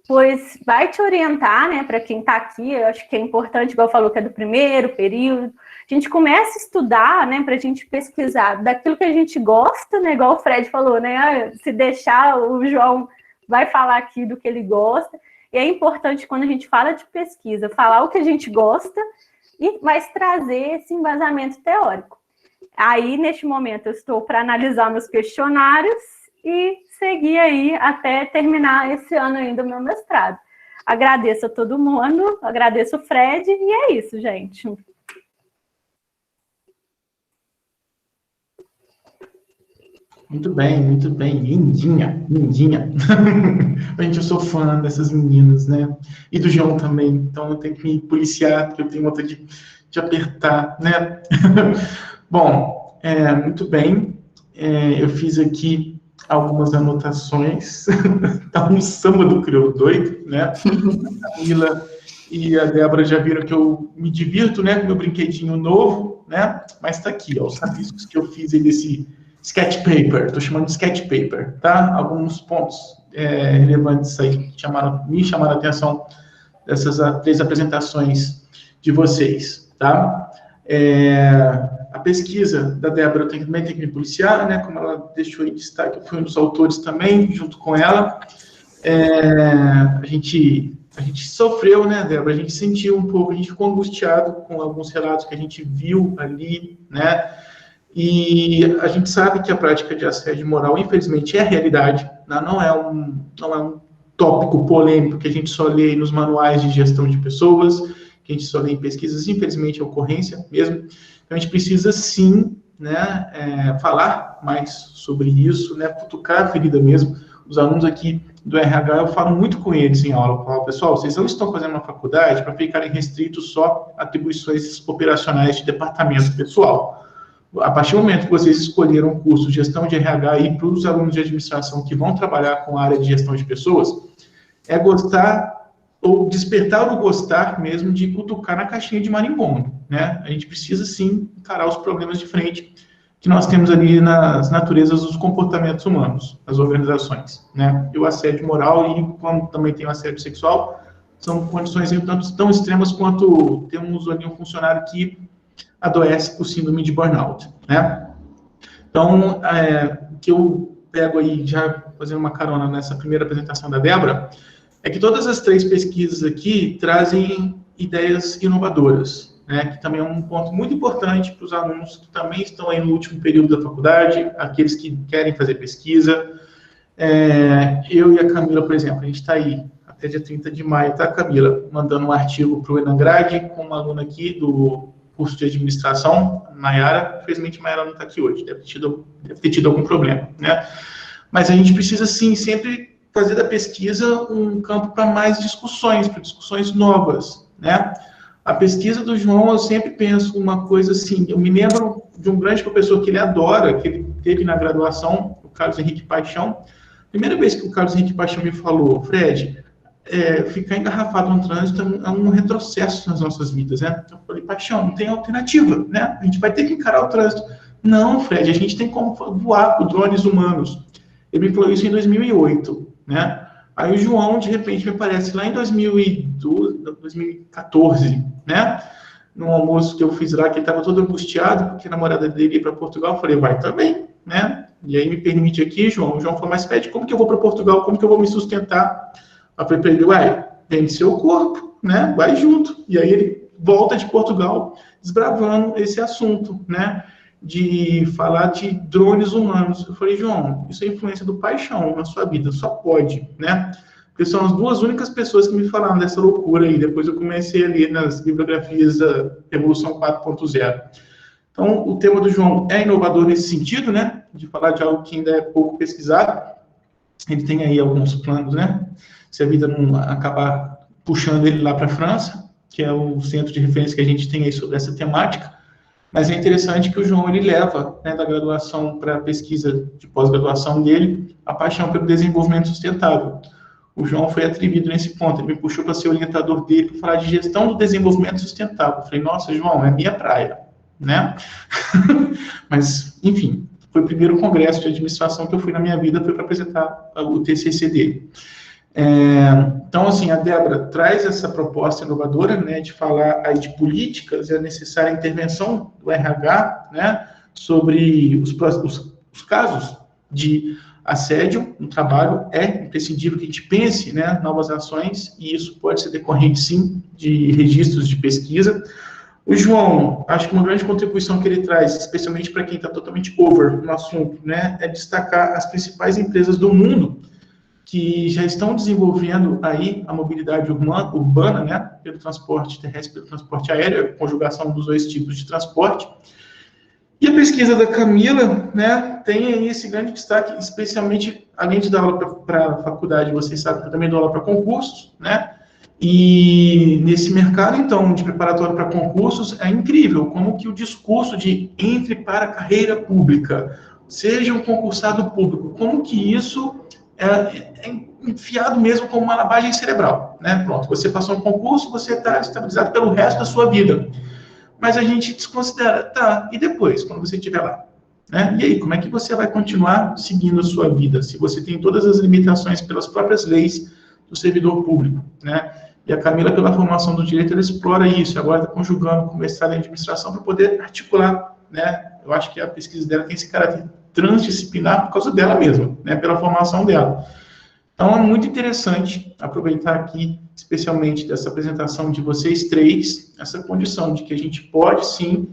pois vai te orientar, né, para quem está aqui, eu acho que é importante, igual falou que é do primeiro período, a gente começa a estudar, né, para a gente pesquisar daquilo que a gente gosta, né, igual o Fred falou, né, se deixar, o João vai falar aqui do que ele gosta, e é importante quando a gente fala de pesquisa, falar o que a gente gosta, mas trazer esse embasamento teórico. Aí, neste momento, eu estou para analisar meus questionários e seguir aí até terminar esse ano ainda o meu mestrado. Agradeço a todo mundo, agradeço o Fred, e é isso, gente. Muito bem, lindinha. Gente, eu sou fã dessas meninas, né? E do João também, então eu tenho que me policiar, porque eu tenho vontade de apertar, né? Bom, muito bem, eu fiz aqui algumas anotações, tá um samba do crioulo doido, né? A Camila e a Débora já viram que eu me divirto, né, com meu brinquedinho novo, né? Mas tá aqui, ó, os rabiscos que eu fiz aí desse sketch paper, estou chamando de sketch paper, tá? Alguns pontos relevantes aí que me chamaram a atenção dessas 3 apresentações de vocês, tá? A pesquisa da Débora também tem que me policiar, né? Como ela deixou em destaque, eu fui um dos autores também, junto com ela. A gente sofreu, né, Débora? A gente sentiu um pouco, a gente ficou angustiado com alguns relatos que a gente viu ali, né? E a gente sabe que a prática de assédio moral, infelizmente, é a realidade, né? Não é um tópico polêmico que a gente só lê nos manuais de gestão de pessoas, que a gente só lê em pesquisas, infelizmente, é ocorrência mesmo. Então, a gente precisa, sim, né, falar mais sobre isso, né, cutucar a ferida mesmo. Os alunos aqui do RH, eu falo muito com eles em aula, eu falo, pessoal, vocês não estão fazendo uma faculdade para ficarem restritos só a atribuições operacionais de departamento pessoal. A partir do momento que vocês escolheram o curso de gestão de RH e para os alunos de administração que vão trabalhar com a área de gestão de pessoas, é gostar ou despertar o gostar mesmo de cutucar na caixinha de marimbondo, né? A gente precisa, sim, encarar os problemas de frente que nós temos ali nas naturezas dos comportamentos humanos, nas organizações, né? E o assédio moral e como também tem o assédio sexual, são condições tanto tão extremas quanto temos ali um funcionário que adoece por síndrome de burnout, né? Então, o que eu pego aí, já fazendo uma carona nessa primeira apresentação da Débora, é que todas as 3 pesquisas aqui trazem ideias inovadoras, né? Que também é um ponto muito importante para os alunos que também estão aí no último período da faculdade, aqueles que querem fazer pesquisa. Eu e a Camila, por exemplo, a gente está aí até dia 30 de maio, tá, Camila? Mandando um artigo para o Enangrade, com uma aluna aqui do curso de administração, Mayara. Infelizmente, Mayara não está aqui hoje, deve ter tido algum problema, né? Mas a gente precisa, sim, sempre fazer da pesquisa um campo para mais discussões, para discussões novas, né? A pesquisa do João, eu sempre penso uma coisa assim, eu me lembro de um grande professor que ele adora, que ele teve na graduação, o Carlos Henrique Paixão. Primeira vez que o Carlos Henrique Paixão me falou, Fred, ficar engarrafado no trânsito é um retrocesso nas nossas vidas, né? Eu falei, Paixão, não tem alternativa, né? A gente vai ter que encarar o trânsito. Não, Fred, a gente tem como voar com drones humanos. Ele me falou isso em 2008, né? Aí o João, de repente, me aparece lá em 2014, né? Num almoço que eu fiz lá, que ele estava todo angustiado, porque a namorada dele ia para Portugal. Eu falei, vai também, né? E aí me permite aqui, João. O João falou, mas Fred, como que eu vou para Portugal? Como que eu vou me sustentar? Eu falei para ele, vende seu corpo, né? Vai junto. E aí ele volta de Portugal desbravando esse assunto, né? De falar de drones humanos. Eu falei, João, isso é influência do Paixão na sua vida, só pode, né? Porque são as 2 únicas pessoas que me falaram dessa loucura aí. Depois eu comecei a ler nas bibliografias da Revolução 4.0. Então, o tema do João é inovador nesse sentido, né? De falar de algo que ainda é pouco pesquisado. Ele tem aí alguns planos, né? Se a vida não acabar puxando ele lá para a França, que é o centro de referência que a gente tem aí sobre essa temática. Mas é interessante que o João, ele leva, né, da graduação para a pesquisa de pós-graduação dele, a paixão pelo desenvolvimento sustentável. O João foi atrevido nesse ponto, ele me puxou para ser orientador dele, para falar de gestão do desenvolvimento sustentável. Eu falei, nossa, João, é minha praia, né? Mas, enfim, foi o primeiro congresso de administração que eu fui na minha vida, foi para apresentar o TCC dele. Então, assim, a Débora traz essa proposta inovadora, né, de falar aí de políticas e a necessária intervenção do RH, né, sobre os casos de assédio no trabalho. É imprescindível que a gente pense, né, novas ações, e isso pode ser decorrente, sim, de registros de pesquisa. O João, acho que uma grande contribuição que ele traz, especialmente para quem está totalmente over no assunto, né, é destacar as principais empresas do mundo que já estão desenvolvendo aí a mobilidade urbana, né, pelo transporte terrestre, pelo transporte aéreo, a conjugação dos dois tipos de transporte. E a pesquisa da Camila, né, tem aí esse grande destaque, especialmente, além de dar aula para a faculdade, vocês sabem que eu também dou aula para concursos, né, e nesse mercado, então, de preparatório para concursos, é incrível como que o discurso de entre para a carreira pública, seja um concursado público, como que isso é enfiado mesmo como uma lavagem cerebral, né? Pronto, você passou um concurso, você está estabilizado pelo resto da sua vida. Mas a gente desconsidera, tá, e depois, quando você estiver lá? Né? E aí, como é que você vai continuar seguindo a sua vida, se você tem todas as limitações pelas próprias leis do servidor público, né? E a Camila, pela formação do direito, ela explora isso, agora está conjugando com o mestrado em administração para poder articular, né? Eu acho que a pesquisa dela tem esse caráter transdisciplinar por causa dela mesma, né? Pela formação dela. Então, é muito interessante aproveitar aqui, especialmente dessa apresentação de vocês três, essa condição de que a gente pode, sim,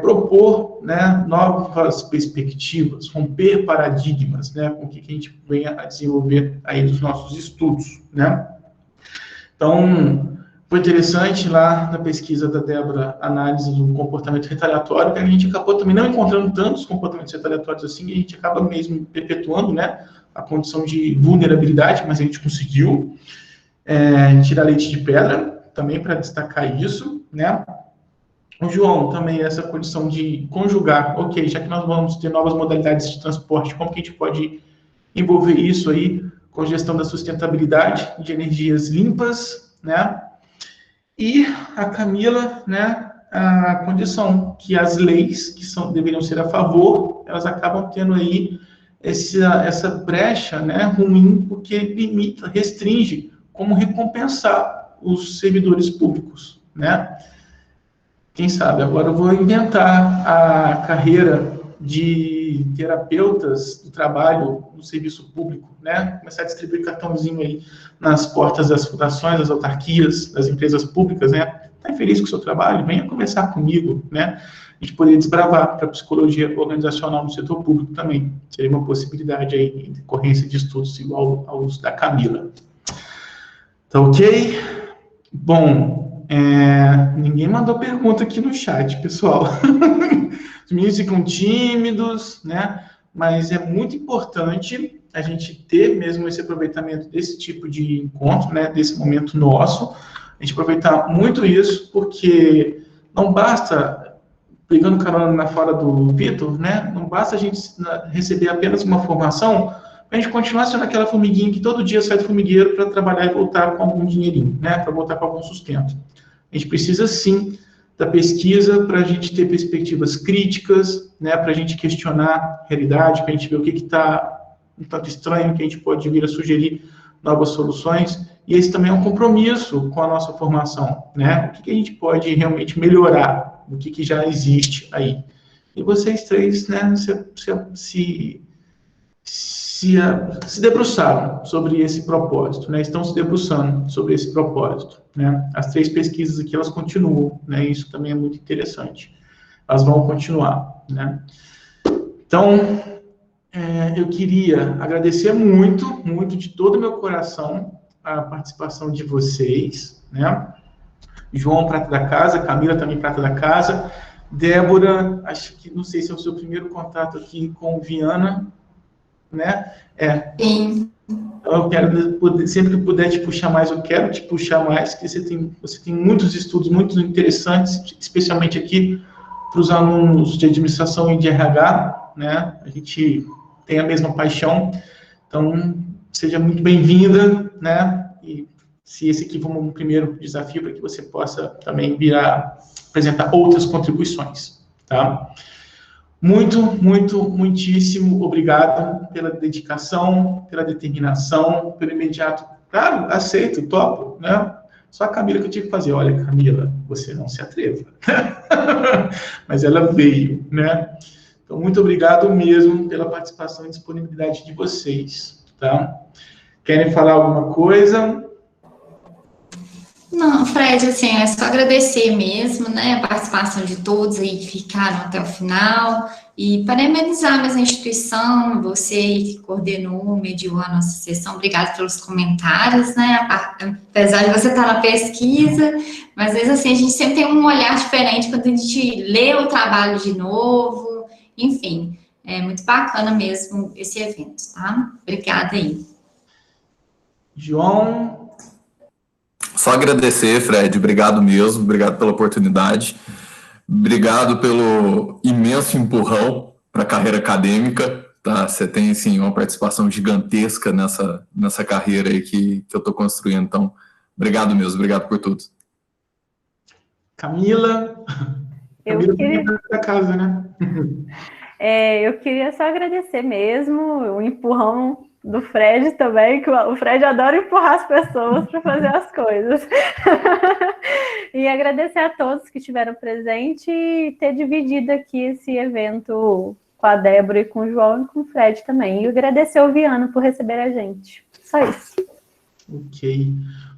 propor, né, novas perspectivas, romper paradigmas, né, com o que a gente venha a desenvolver aí dos nossos estudos, né. Então, foi interessante lá na pesquisa da Débora, análise do comportamento retaliatório, que a gente acabou também não encontrando tantos comportamentos retaliatórios assim, e a gente acaba mesmo perpetuando, né, a condição de vulnerabilidade, mas a gente conseguiu tirar leite de pedra, também para destacar isso, né. O João, também essa condição de conjugar, ok, já que nós vamos ter novas modalidades de transporte, como que a gente pode envolver isso aí com a gestão da sustentabilidade de energias limpas, né? E a Camila, né, a condição que as leis que deveriam ser a favor, elas acabam tendo aí essa brecha, né, ruim, porque limita, restringe como recompensar os servidores públicos, né? Quem sabe, agora eu vou inventar a carreira de terapeutas do trabalho no serviço público, né? Começar a distribuir cartãozinho aí nas portas das fundações, das autarquias, das empresas públicas, né? Tá infeliz com o seu trabalho? Venha conversar comigo, né? A gente poder desbravar para a psicologia organizacional no setor público também. Seria uma possibilidade aí, em decorrência de estudos igual aos da Camila. Tá ok? Bom, ninguém mandou pergunta aqui no chat, pessoal. Os meninos ficam tímidos, né? Mas é muito importante a gente ter mesmo esse aproveitamento desse tipo de encontro, né? Desse momento nosso. A gente aproveitar muito isso, porque não basta, pegando carona na fala do Vitor, né? Não basta a gente receber apenas uma formação, a gente continuar sendo aquela formiguinha que todo dia sai do formigueiro para trabalhar e voltar com algum dinheirinho, né? Para voltar com algum sustento. A gente precisa, sim, da pesquisa para a gente ter perspectivas críticas, né? Para a gente questionar a realidade, para a gente ver o que está um tanto estranho, que a gente pode vir a sugerir novas soluções. E esse também é um compromisso com a nossa formação, né? O que a gente pode realmente melhorar, o que já existe aí. E vocês três, né, se debruçaram sobre esse propósito, né? Estão se debruçando sobre esse propósito, né? As três pesquisas aqui, elas continuam, né? Isso também é muito interessante. Elas vão continuar, né? Então, eu queria agradecer muito, muito de todo o meu coração a participação de vocês, né? João, prata da casa, Camila também prata da casa, Débora, acho que, não sei se é o seu primeiro contato aqui com Viana, né? Sim. Então, eu quero, sempre que puder te puxar mais, eu quero te puxar mais, porque você tem muitos estudos muito interessantes, especialmente aqui para os alunos de administração e de RH, né? A gente tem a mesma paixão, então seja muito bem-vinda, né? E se esse aqui for um primeiro desafio para que você possa também vir a apresentar outras contribuições. tá? Muitíssimo obrigado pela dedicação, pela determinação, pelo imediato. Claro, aceito, topo, né? Só a Camila que eu tive que fazer. Olha, Camila, você não se atreva. Mas ela veio, né? Então, muito obrigado mesmo pela participação e disponibilidade de vocês, tá? Querem falar alguma coisa? Não, Fred, assim, é só agradecer mesmo, né, a participação de todos aí que ficaram até o final e parabenizar mesmo a instituição, você aí que coordenou, mediou a nossa sessão, obrigado pelos comentários, né, apesar de você estar na pesquisa, mas às vezes, assim, a gente sempre tem um olhar diferente quando a gente lê o trabalho de novo, enfim, é muito bacana mesmo esse evento, tá? Obrigada aí. João? Só agradecer, Fred, obrigado mesmo, obrigado pela oportunidade, obrigado pelo imenso empurrão para a carreira acadêmica, tá? Você tem, sim, uma participação gigantesca nessa carreira aí que eu estou construindo, então, obrigado mesmo, obrigado por tudo. Camila? Camila queria da casa, né? Eu queria só agradecer mesmo o empurrão do Fred também, que o Fred adora empurrar as pessoas para fazer as coisas. E agradecer a todos que estiveram presentes e ter dividido aqui esse evento com a Débora e com o João e com o Fred também. E agradecer ao Viana por receber a gente. Só isso. Ok.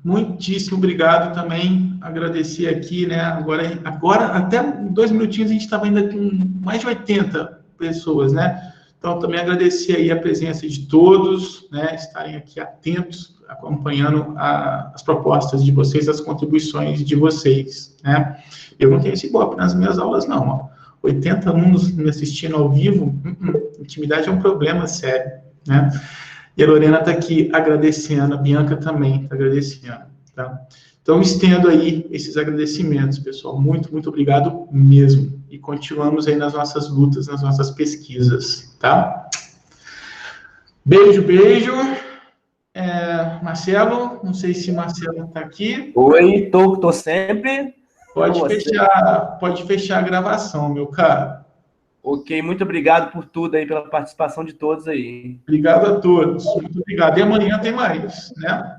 Muitíssimo obrigado também. Agradecer aqui, né? Agora até 2 minutinhos, a gente estava ainda com mais de 80 pessoas, né? Então, também agradecer aí a presença de todos, né, estarem aqui atentos, acompanhando as propostas de vocês, as contribuições de vocês, né. Eu não tenho esse golpe nas minhas aulas, não, ó. 80 alunos me assistindo ao vivo, intimidade é um problema sério, né. E a Lorena está aqui agradecendo, a Bianca também está agradecendo, tá. Então, estendo aí esses agradecimentos, pessoal. Muito obrigado mesmo. E continuamos aí nas nossas lutas, nas nossas pesquisas, tá? Beijo. Marcelo, não sei se o Marcelo está aqui. Oi, tô sempre. Pode fechar a gravação, meu caro. Ok, muito obrigado por tudo aí, pela participação de todos aí. Obrigado a todos. Muito obrigado. E amanhã tem mais, né?